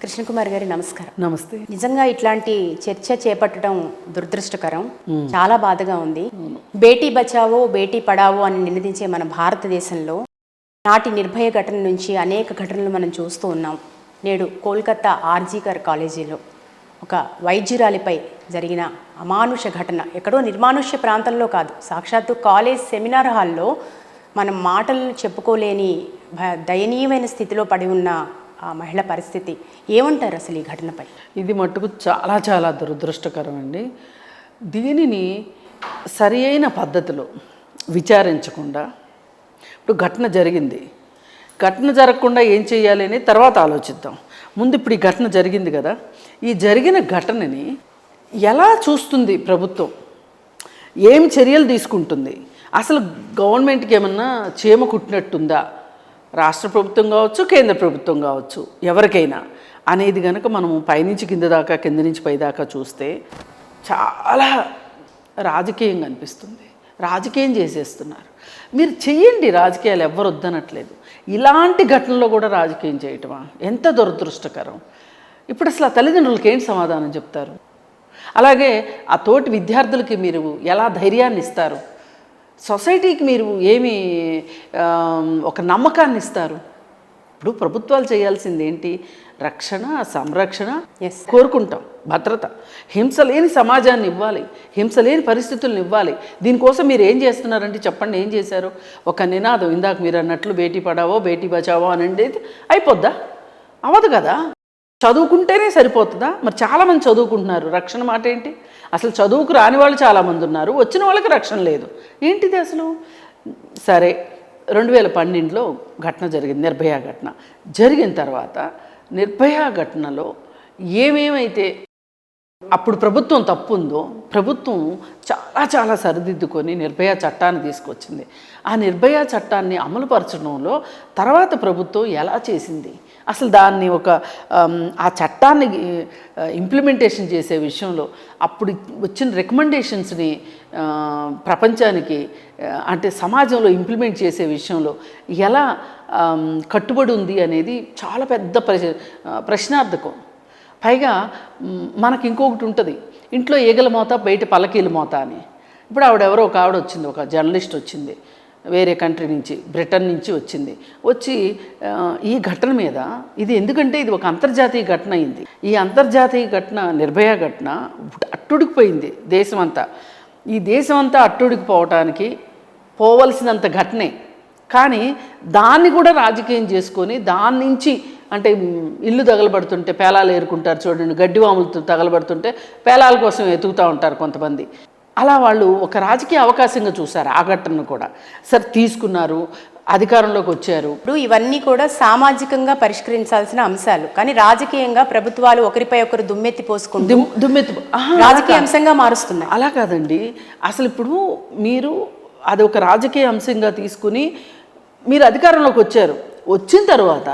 కృష్ణకుమార్ గారి నమస్కారం. నమస్తే. నిజంగా ఇట్లాంటి చర్చ చేపట్టడం దురదృష్టకరం, చాలా బాధగా ఉంది. బేటీ బచావో బేటీ పడావో అని నినదించే మన భారతదేశంలో నాటి నిర్భయ ఘటన నుంచి అనేక ఘటనలు మనం చూస్తూ ఉన్నాం. నేడు కోల్కతా ఆర్జీకర్ కాలేజీలో ఒక వైద్యురాలిపై జరిగిన అమానుష ఘటన, ఎక్కడో నిర్మానుష్య ప్రాంతంలో కాదు, సాక్షాత్తు కాలేజ్ సెమినార్ హాల్లో మనం మాటలు చెప్పుకోలేని దయనీయమైన స్థితిలో పడి ఉన్న ఆ మహిళ పరిస్థితి ఏమంటారు అసలు ఈ ఘటనపై? ఇది మట్టుకు చాలా చాలా దురదృష్టకరం అండి. దీనిని సరి అయిన పద్ధతిలో విచారించకుండా, ఇప్పుడు ఘటన జరిగింది, ఘటన జరగకుండా ఏం చేయాలి అని తర్వాత ఆలోచిద్దాం. ముందు ఇప్పుడు ఈ ఘటన జరిగింది కదా, ఈ జరిగిన ఘటనని ఎలా చూస్తుంది ప్రభుత్వం, ఏం చర్యలు తీసుకుంటుంది, అసలు గవర్నమెంట్కి ఏమన్నా చీమ కుట్టినట్టుందా, రాష్ట్ర ప్రభుత్వం కావచ్చు, కేంద్ర ప్రభుత్వం కావచ్చు, ఎవరికైనా అనేది కనుక మనము పైనుంచి కింద దాకా, కింద నుంచి పై దాకా చూస్తే చాలా రాజకీయంగా అనిపిస్తుంది. రాజకీయం చేసేస్తున్నారు. మీరు చెయ్యండి, రాజకీయాలు ఎవ్వరు వద్దనట్లేదు. ఇలాంటి ఘటనలో కూడా రాజకీయం చేయటమా, ఎంత దురదృష్టకరం. ఇప్పుడు అసలు ఆ తల్లిదండ్రులకి ఏంటి సమాధానం చెప్తారు? అలాగే ఆ తోటి విద్యార్థులకి మీరు ఎలా ధైర్యాన్ని ఇస్తారు? సొసైటీకి మీరు ఏమి ఒక నమ్మకాన్ని ఇస్తారు? ఇప్పుడు ప్రభుత్వాలు చేయాల్సింది ఏంటి? రక్షణ, సంరక్షణ కోరుకుంటాం, భద్రత, హింస లేని సమాజాన్ని ఇవ్వాలి, హింస లేని పరిస్థితులను ఇవ్వాలి. దీనికోసం మీరు ఏం చేస్తున్నారంటే చెప్పండి, ఏం చేశారు? ఒక నినాదం, ఇందాక మీరు అన్నట్లు బేటీ పడావో బేటీ బచావో అని అనేది అయిపోద్దా? అవ్వదు కదా. చదువుకుంటేనే సరిపోతుందా? మరి చాలామంది చదువుకుంటున్నారు, రక్షణ మాట ఏంటి? అసలు చదువుకు రాని వాళ్ళు చాలామంది ఉన్నారు, వచ్చిన వాళ్ళకి రక్షణ లేదు. ఏంటిది అసలు? సరే, 2012లో ఘటన జరిగింది, నిర్భయ ఘటన జరిగిన తర్వాత నిర్భయ ఘటనలో ఏమేమైతే అప్పుడు ప్రభుత్వం తప్పు ఉందో ప్రభుత్వం చాలా చాలా సరిదిద్దుకొని నిర్భయ చట్టాన్ని తీసుకొచ్చింది. ఆ నిర్భయ చట్టాన్ని అమలుపరచడంలో తర్వాత ప్రభుత్వం ఎలా చేసింది, అసలు దాన్ని ఆ చట్టాన్ని ఇంప్లిమెంటేషన్ చేసే విషయంలో అప్పుడు వచ్చిన రికమెండేషన్స్ని ప్రపంచానికి, అంటే సమాజంలో ఇంప్లిమెంట్ చేసే విషయంలో ఎలా కట్టుబడి ఉంది అనేది చాలా పెద్ద ప్రశ్నార్థకం. పైగా మనకి ఇంకొకటి ఉంటుంది, ఇంట్లో ఈగల మోత బయట పల్లకీల మోత అని. ఇప్పుడు ఆవిడెవరో ఒక ఆవిడ వచ్చింది, ఒక జర్నలిస్ట్ వచ్చింది, వేరే కంట్రీ నుంచి, బ్రిటన్ నుంచి వచ్చింది. వచ్చి ఈ ఘటన మీద, ఇది ఎందుకంటే ఇది ఒక అంతర్జాతీయ ఘటన అయింది, ఈ అంతర్జాతీయ ఘటన నిర్భయ ఘటన అట్టుడికిపోయింది దేశమంతా. ఈ దేశమంతా అట్టుడికిపోవటానికి పోవలసినంత ఘటనే, కానీ దాన్ని కూడా రాజకీయం చేసుకొని దాని నుంచి, అంటే ఇల్లు తగలబడుతుంటే పేలాలు ఏరుకుంటారు చూడండి, గడ్డివాములతో తగలబడుతుంటే పేలాల కోసం ఎతుకుతూ ఉంటారు కొంతమంది. అలా వాళ్ళు ఒక రాజకీయ అవకాశంగా చూశారు ఆ ఘటనను కూడా. సరే, తీసుకున్నారు, అధికారంలోకి వచ్చారు. ఇప్పుడు ఇవన్నీ కూడా సామాజికంగా పరిష్కరించాల్సిన అంశాలు, కానీ రాజకీయంగా ప్రభుత్వాలు ఒకరిపై ఒకరు దుమ్మెత్తి పోసుకుంటూ రాజకీయ అంశంగా మారుస్తున్నాయి. అలా కాదండి. అసలు ఇప్పుడు మీరు అది ఒక రాజకీయ అంశంగా తీసుకుని మీరు అధికారంలోకి వచ్చారు. వచ్చిన తర్వాత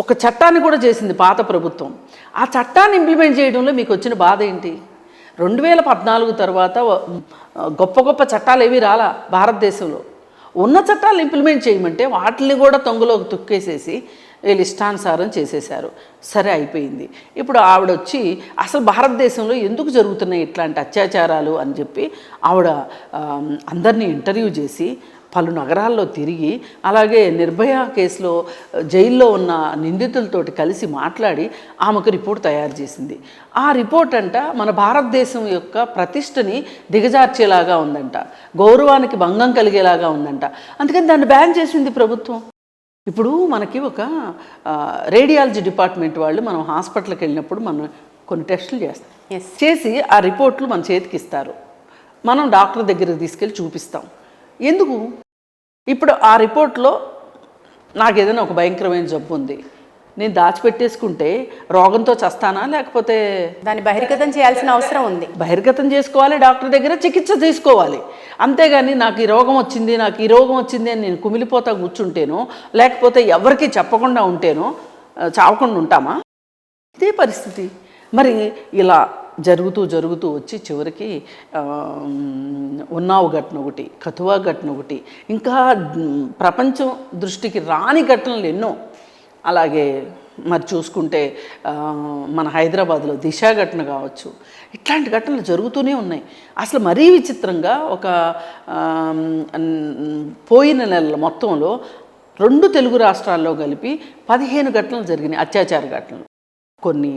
ఒక చట్టాన్ని కూడా చేసింది పాత ప్రభుత్వం. ఆ చట్టాన్ని ఇంప్లిమెంట్ చేయడంలో మీకు వచ్చిన బాధ ఏంటి? 2014 తర్వాత గొప్ప గొప్ప చట్టాలు ఏవి రాలా భారతదేశంలో. ఉన్న చట్టాలు ఇంప్లిమెంట్ చేయమంటే వాటిని కూడా తొంగలోకి తొక్కేసేసి వీళ్ళు ఇష్టానుసారం చేసేశారు. సరే, అయిపోయింది. ఇప్పుడు ఆవిడ వచ్చి అసలు భారతదేశంలో ఎందుకు జరుగుతున్నాయి ఇట్లాంటి అత్యాచారాలు అని చెప్పి ఆవిడ అందరినీ ఇంటర్వ్యూ చేసి పలు నగరాల్లో తిరిగి, అలాగే నిర్భయ కేసులో జైల్లో ఉన్న నిందితులతోటి కలిసి మాట్లాడి ఆమెకు రిపోర్ట్ తయారు చేసింది. ఆ రిపోర్ట్ అంట మన భారతదేశం యొక్క ప్రతిష్టని దిగజార్చేలాగా ఉందంట, గౌరవానికి భంగం కలిగేలాగా ఉందంట. అందుకని దాన్ని బ్యాన్ చేసింది ప్రభుత్వం. ఇప్పుడు మనకి ఒక రేడియాలజీ డిపార్ట్మెంట్ వాళ్ళు మనం హాస్పిటల్కి వెళ్ళినప్పుడు మనం కొన్ని టెస్టులు చేస్తాం, చేసి ఆ రిపోర్ట్లు మన చేతికి ఇస్తారు. మనం డాక్టర్ దగ్గరికి తీసుకెళ్ళి చూపిస్తాం. ఎందుకు? ఇప్పుడు ఆ రిపోర్ట్లో నాకు ఏదైనా ఒక భయంకరమైన జబ్బు ఉంది, నేను దాచిపెట్టేసుకుంటే రోగంతో చస్తానా, లేకపోతే దాన్ని బహిర్గతం చేయాల్సిన అవసరం ఉంది. బహిర్గతం చేసుకోవాలి, డాక్టర్ దగ్గర చికిత్స తీసుకోవాలి. అంతేగాని నాకు ఈ రోగం వచ్చింది, నాకు ఈ రోగం వచ్చింది అని నేను కుమిలిపోతా కూర్చుంటేనో, లేకపోతే ఎవరికి చెప్పకుండా ఉంటేనో చావకుండా ఉంటామా? ఇదే పరిస్థితి. మరి ఇలా జరుగుతూ జరుగుతూ వచ్చి చివరికి ఉన్నావు ఘటన ఒకటి, కథువా ఘటన ఒకటి, ఇంకా ప్రపంచం దృష్టికి రాని ఘటనలు ఎన్నో. అలాగే మరి చూసుకుంటే మన హైదరాబాద్లో దిశ ఘటన కావచ్చు, ఇట్లాంటి ఘటనలు జరుగుతూనే ఉన్నాయి. అసలు మరీ విచిత్రంగా ఒక పోయిన నెలల మొత్తంలో 2 తెలుగు రాష్ట్రాల్లో కలిపి 15 ఘటనలు జరిగినాయి, అత్యాచార ఘటనలు. కొన్ని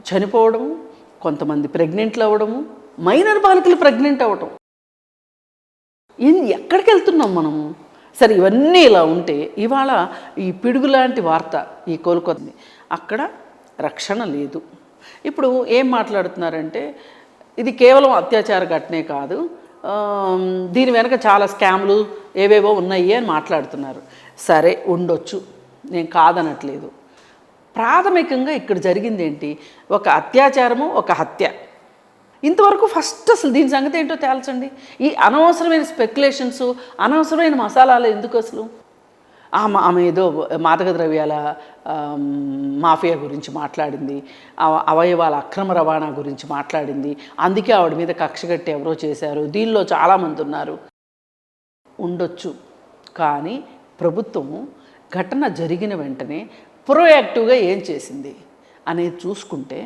చనిపోవడము, కొంతమంది ప్రెగ్నెంట్లు అవ్వడము, మైనర్ బాలికలు ప్రెగ్నెంట్ అవ్వడం. ఎక్కడికి వెళ్తున్నాం మనము? సరే, ఇవన్నీ ఇలా ఉంటే ఇవాళ ఈ పిడుగులాంటి వార్త ఈ కోలుకొంది, అక్కడ రక్షణ లేదు. ఇప్పుడు ఏం మాట్లాడుతున్నారంటే ఇది కేవలం అత్యాచార ఘటనే కాదు, దీని వెనక చాలా స్కామ్లు ఏవేవో ఉన్నాయి అని మాట్లాడుతున్నారు. సరే, ఉండొచ్చు, నేను కాదనట్లేదు. ప్రాథమికంగా ఇక్కడ జరిగింది ఏంటి? ఒక అత్యాచారము, ఒక హత్య. ఇంతవరకు ఫస్ట్ అసలు దీని సంగతి ఏంటో తేల్చండి. ఈ అనవసరమైన స్పెక్యులేషన్స్, అనవసరమైన మసాలాలు ఎందుకు అసలు? ఆమె ఏదో మాదక ద్రవ్యాల మాఫియా గురించి మాట్లాడింది, అవయవాల అక్రమ రవాణా గురించి మాట్లాడింది, అందుకే ఆవిడ మీద కక్ష కట్టి ఎవరో చేశారు, దీనిలో చాలామంది ఉన్నారు. ఉండొచ్చు, కానీ ప్రభుత్వము ఘటన జరిగిన వెంటనే ప్రోయాక్టివ్గా ఏం చేసింది అనేది చూసుకుంటే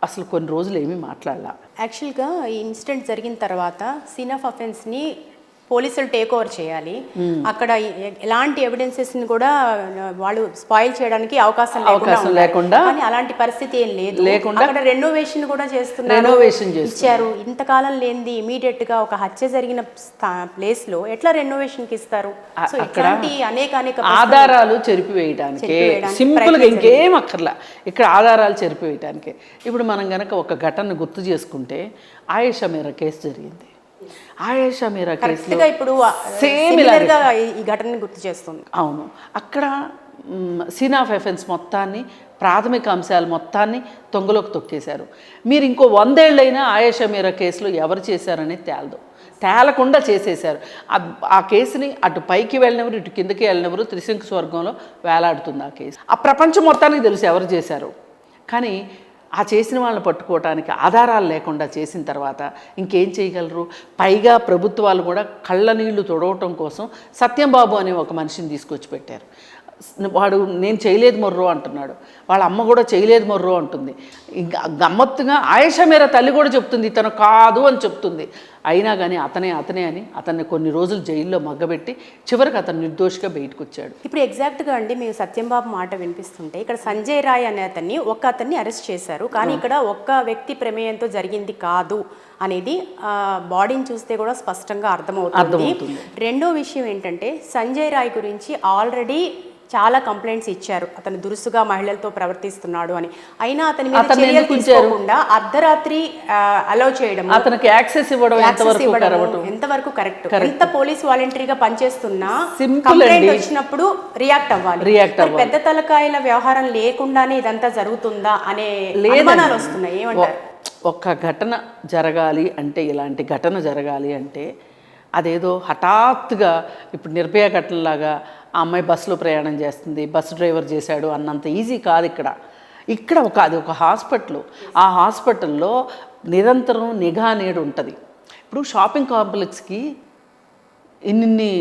అసలు కొన్ని రోజులు ఏమీ మాట్లాడాల. యాక్చువల్గా ఈ ఇన్సిడెంట్ జరిగిన తర్వాత సీన్ ఆఫ్ అఫెన్స్ని పోలీసులు టేక్ ఓవర్ చేయాలి. అక్కడ ఎలాంటి ఎవిడెన్సెస్ని కూడా వాళ్ళు స్పాయిల్ చేయడానికి అవకాశం లేకుండా, కానీ అలాంటి పరిస్థితి ఏం లేకుండా అక్కడ రెనోవేషన్ కూడా ఇచ్చారు. ఇంతకాలం లేనిది ఇమీడియట్ గా ఒక హత్య జరిగిన ప్లేస్ లో ఎట్లా రెనోవేషన్ కి ఇస్తారు? సో ఇట్లాంటి అనేక ఆధారాలు చెరిపివేయడానికి, సింపుల్ గా ఇంకేం అక్కర్లా, ఇక్కడ ఆధారాలు చెరిపివేయడానికి. ఇప్పుడు మనం గనక ఒక ఘటన గుర్తు చేసుకుంటే ఆయేషా మీరా కేసు జరిగింది. ఆయేషా మీరా కేసులో ఇప్పుడు ఈ ఘటనని గుర్తు చేస్తుంది. అవును, అక్కడ సీన్ ఆఫ్ ఎఫెన్స్ మొత్తాన్ని, ప్రాథమిక అంశాలు మొత్తాన్ని తొంగలోకి తొక్కేశారు. మీరు ఇంకో 100 ఏళ్ళైనా ఆయేషా మీరా కేసులో ఎవరు చేశారనేది తేలకుండా చేసేశారు. ఆ కేసుని అటు పైకి వెళ్ళినవారు, ఇటు కిందకి వెళ్ళినవారు, త్రిశంకు స్వర్గంలో వేలాడుతుంది ఆ కేసు. ఆ ప్రపంచం మొత్తానికి తెలుసు ఎవరు చేశారు. కానీ ఆ చేసిన వాళ్ళని పట్టుకోవటానికి ఆధారాలు లేకుండా చేసిన తర్వాత ఇంకేం చేయగలరు? పైగా ప్రభుత్వాలు కూడా కళ్ళ నీళ్లు తొడవటం కోసం సత్యంబాబు అనే ఒక మనిషిని తీసుకొచ్చి పెట్టారు. వాడు నేను చేయలేదు మొర్రో అంటున్నాడు, వాళ్ళ అమ్మ కూడా చేయలేదు మొర్రో అంటుంది. ఇంకా గమ్మత్తుగా ఆయేషా మీరా తల్లి కూడా చెప్తుంది ఇతను కాదు అని చెప్తుంది. అయినా కానీ అతనే అని అతన్ని కొన్ని రోజులు జైల్లో మగ్గబెట్టి చివరికి అతను నిర్దోషిగా బయటకు వచ్చాడు. ఇప్పుడు ఎగ్జాక్ట్గా అండి మీరు సత్యంబాబు మాట వినిపిస్తుంటే ఇక్కడ సంజయ్ రాయ్ అనే అతన్ని అరెస్ట్ చేశారు. కానీ ఇక్కడ ఒక్క వ్యక్తి ప్రమేయంతో జరిగింది కాదు అనేది బాడీని చూస్తే కూడా స్పష్టంగా అర్థమవుతుంది. రెండో విషయం ఏంటంటే సంజయ్ రాయ్ గురించి ఆల్రెడీ చాలా కంప్లైంట్స్ ఇచ్చారు, అతను దురుసుగా మహిళలతో ప్రవర్తిస్తున్నాడు అని. అయినా అతని మీద చర్యలు తీసుకోకుండా అర్ధరాత్రి అలౌ చేయడం, అతనికి యాక్సెస్ ఇవ్వడం ఎంతవరకు కరెక్ట్? ఎంత పోలీస్ వాలంటరీగా పనిచేస్తున్నా కంప్లైంట్ వచ్చినప్పుడు రియాక్ట్ అవ్వాలి. పెద్ద తలకాయల వ్యవహారం లేకుండానే ఇదంతా జరుగుతుందా అనే అనుమానాలు వస్తున్నాయి. ఏమంటారు? ఒక్క ఘటన జరగాలి అంటే, ఇలాంటి ఘటన జరగాలి అంటే అదేదో హఠాత్తుగా ఇప్పుడు నిర్భయ ఘటనలాగా ఆ అమ్మాయి బస్సులో ప్రయాణం చేస్తుంది, బస్సు డ్రైవర్ చేశాడు అన్నంత ఈజీ కాదు. ఇక్కడ అది ఒక హాస్పిటల్. ఆ హాస్పిటల్లో నిరంతరం నిఘా నీడు ఉంటుంది. ఇప్పుడు షాపింగ్ కాంప్లెక్స్కి ఇన్ని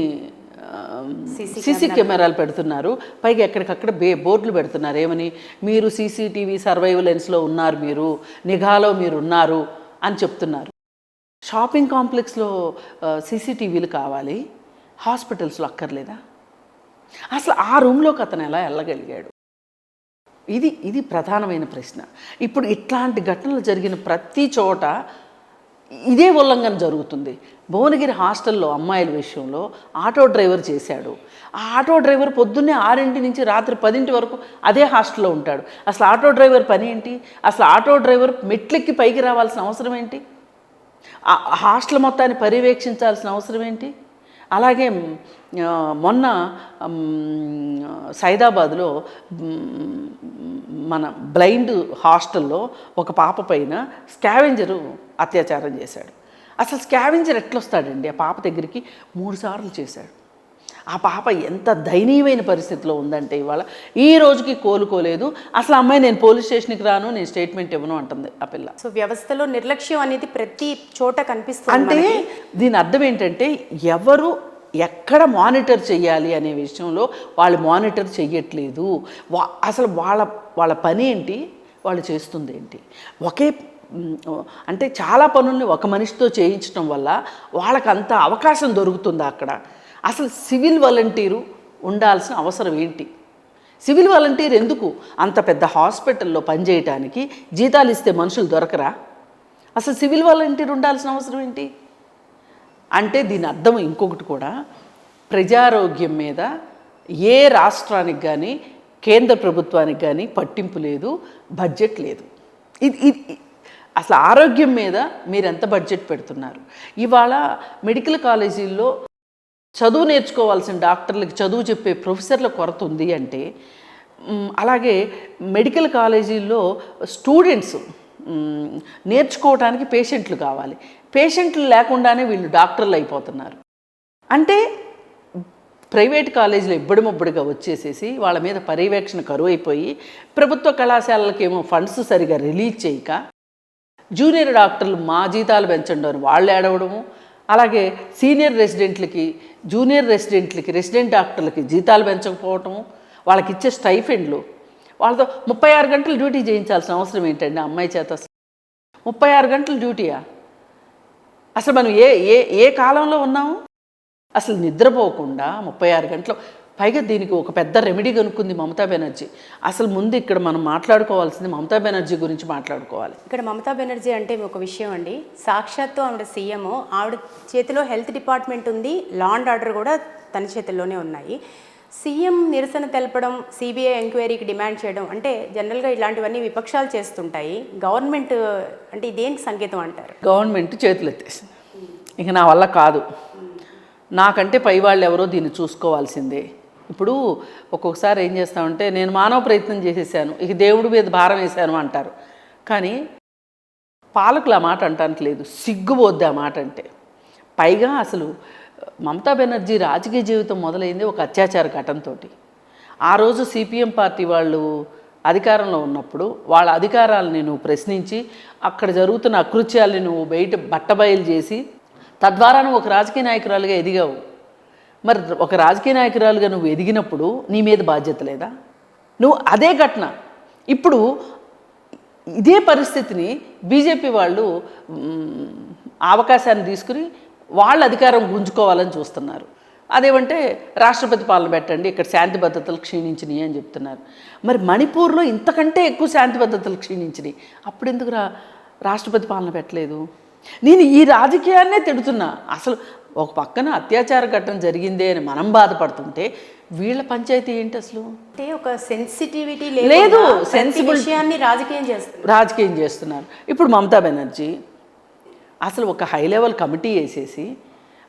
సీసీ కెమెరాలు పెడుతున్నారు, పైగా ఎక్కడికక్కడ బోర్డులు పెడుతున్నారు. ఏమని? మీరు సీసీటీవీ సర్వైలెన్స్లో ఉన్నారు, మీరు నిఘాలో మీరు ఉన్నారు అని చెప్తున్నారు. షాపింగ్ కాంప్లెక్స్లో సీసీటీవీలు కావాలి, హాస్పిటల్స్లో అక్కర్లేదా? అసలు ఆ రూమ్లోకి అతను ఎలా వెళ్ళగలిగాడు? ఇది ప్రధానమైన ప్రశ్న. ఇప్పుడు ఇట్లాంటి ఘటనలు జరిగిన ప్రతి చోట ఇదే ఉల్లంఘన జరుగుతుంది. భువనగిరి హాస్టల్లో అమ్మాయిల విషయంలో ఆటో డ్రైవర్ చేశాడు. ఆ ఆటో డ్రైవర్ పొద్దున్నే 6 నుంచి రాత్రి 10 వరకు అదే హాస్టల్లో ఉంటాడు. అసలు ఆటో డ్రైవర్ పని ఏంటి? అసలు ఆటో డ్రైవర్ మెట్లెక్కి పైకి రావాల్సిన అవసరం ఏంటి? ఆ హాస్టల్ మొత్తాన్ని పర్యవేక్షించాల్సిన అవసరం ఏంటి? అలాగే మొన్న సైదాబాద్లో మన బ్లైండ్ హాస్టల్లో ఒక పాప పైన స్కావెంజరు అత్యాచారం చేశాడు. అసలు స్కావెంజర్ ఎట్లొస్తాడండి ఆ పాప దగ్గరికి? 3 సార్లు చేశాడు. ఆ పాప ఎంత దయనీయమైన పరిస్థితిలో ఉందంటే ఇవాళ ఈ రోజుకి కోలుకోలేదు. అసలు అమ్మాయి నేను పోలీస్ స్టేషన్కి రాను, నేను స్టేట్మెంట్ ఇవ్వను అంటుంది ఆ పిల్ల. సో వ్యవస్థలో నిర్లక్ష్యం అనేది ప్రతి చోట కనిపిస్తుంది. అంటే దీని అర్థం ఏంటంటే ఎవరు ఎక్కడ మానిటర్ చేయాలి అనే విషయంలో వాళ్ళు మానిటర్ చెయ్యట్లేదు. అసలు వాళ్ళ పని ఏంటి, వాళ్ళు చేస్తుంది ఏంటి? అంటే చాలా పనుల్ని ఒక మనిషితో చేయించడం వల్ల వాళ్ళకంత అవకాశం దొరుకుతుందా అక్కడ? అసలు సివిల్ వాలంటీరు ఉండాల్సిన అవసరం ఏంటి? సివిల్ వాలంటీర్ ఎందుకు? అంత పెద్ద హాస్పిటల్లో పనిచేయటానికి జీతాలు ఇస్తే మనుషులు దొరకరా? అసలు సివిల్ వాలంటీర్ ఉండాల్సిన అవసరం ఏంటి? అంటే దీని అర్థం ఇంకొకటి కూడా, ప్రజారోగ్యం మీద ఏ రాష్ట్రానికి కానీ కేంద్ర ప్రభుత్వానికి కానీ పట్టింపు లేదు, బడ్జెట్ లేదు. ఇది అసలు ఆరోగ్యం మీద మీరు ఎంత బడ్జెట్ పెడుతున్నారు? ఇవాళ మెడికల్ కాలేజీల్లో చదువు నేర్చుకోవాల్సిన డాక్టర్లకి, చదువు చెప్పే ప్రొఫెసర్ల కొరత ఉంది అంటే, అలాగే మెడికల్ కాలేజీల్లో స్టూడెంట్స్ నేర్చుకోవడానికి పేషెంట్లు కావాలి. పేషెంట్లు లేకుండానే వీళ్ళు డాక్టర్లు అయిపోతున్నారు. అంటే ప్రైవేట్ కాలేజీలో ఇబ్బడిముబ్బడిగా వచ్చేసేసి వాళ్ళ మీద పర్యవేక్షణ కరువైపోయి, ప్రభుత్వ కళాశాలలకేమో ఫండ్స్ సరిగా రిలీజ్ చేయక, జూనియర్ డాక్టర్లు మా జీతాలు పెంచండి అని వాళ్ళు ఏడవడము, అలాగే సీనియర్ రెసిడెంట్లకి, జూనియర్ రెసిడెంట్లకి, రెసిడెంట్ డాక్టర్లకి జీతాలు పెంచకపోవటము, వాళ్ళకి ఇచ్చే స్టైఫెండ్లు, వాళ్ళతో 36 గంటలు డ్యూటీ చేయించాల్సిన అవసరం ఏంటండి అమ్మాయి చేత? 36 గంటలు డ్యూటీయా? అసలు మనం ఏ కాలంలో ఉన్నాము? అసలు నిద్రపోకుండా 36 గంటలు. పైగా దీనికి ఒక పెద్ద రెమెడీ కనుక్కుంది మమతా బెనర్జీ. అసలు ముందు ఇక్కడ మనం మాట్లాడుకోవాల్సింది మమతా బెనర్జీ గురించి మాట్లాడుకోవాలి. ఇక్కడ మమతా బెనర్జీ అంటే ఒక విషయం అండి, సాక్షాత్తు ఆవిడ సీఎం, ఆవిడ చేతిలో హెల్త్ డిపార్ట్మెంట్ ఉంది, లా అండ్ ఆర్డర్ కూడా తన చేతుల్లోనే ఉన్నాయి. సీఎం నిరసన తెలపడం, సిబిఐ ఎంక్వైరీకి డిమాండ్ చేయడం అంటే జనరల్గా ఇలాంటివన్నీ విపక్షాలు చేస్తుంటాయి. గవర్నమెంట్ అంటే ఇదేంటి సంకేతం అంటారు? గవర్నమెంట్ చేతులు ఎత్తేసింది, ఇక నా వల్ల కాదు, నాకంటే పై వాళ్ళు ఎవరో దీన్ని చూసుకోవాల్సిందే. ఇప్పుడు ఒక్కొక్కసారి ఏం చేస్తామంటే, నేను మానవ ప్రయత్నం చేసేసాను, ఇక దేవుడి మీద భారం వేశాను అంటారు. కానీ పాలకులు ఆ మాట అంటానికి లేదు, సిగ్గుపోద్ది ఆ మాట అంటే. పైగా అసలు మమతా బెనర్జీ రాజకీయ జీవితం మొదలైంది ఒక అత్యాచార ఘటనతో. ఆ రోజు సిపిఎం పార్టీ వాళ్ళు అధికారంలో ఉన్నప్పుడు వాళ్ళ అధికారాలని నువ్వు ప్రశ్నించి, అక్కడ జరుగుతున్న అకృత్యాలని నువ్వు బట్టబయలు చేసి, తద్వారా నువ్వు ఒక రాజకీయ నాయకురాలుగా ఎదిగావు. మరి ఒక రాజకీయ నాయకురాలుగా నువ్వు ఎదిగినప్పుడు నీ మీద బాధ్యత లేదా? నువ్వు అదే ఘటన ఇప్పుడు ఇదే పరిస్థితిని బీజేపీ వాళ్ళు అవకాశాన్ని తీసుకుని వాళ్ళ అధికారం గుంజుకోవాలని చూస్తున్నారు. అదేమంటే రాష్ట్రపతి పాలన పెట్టండి, ఇక్కడ శాంతి భద్రతలు క్షీణించినాయి అని చెప్తున్నారు. మరి మణిపూర్లో ఇంతకంటే ఎక్కువ శాంతి భద్రతలు క్షీణించినాయి, అప్పుడు ఎందుకు రాష్ట్రపతి పాలన పెట్టలేదు? నేను ఈ రాజకీయాన్నే తిడుతున్నా. అసలు ఒక పక్కన అత్యాచార ఘటన జరిగిందే అని మనం బాధపడుతుంటే వీళ్ళ పంచాయతీ ఏంటి అసలు? అంటే ఒక సెన్సిటివిటీ లేదు, సెన్సిబుల్ విషయాన్ని రాజకీయం చేస్తున్నారు. ఇప్పుడు మమతా బెనర్జీ అసలు ఒక హై లెవెల్ కమిటీ వేసేసి,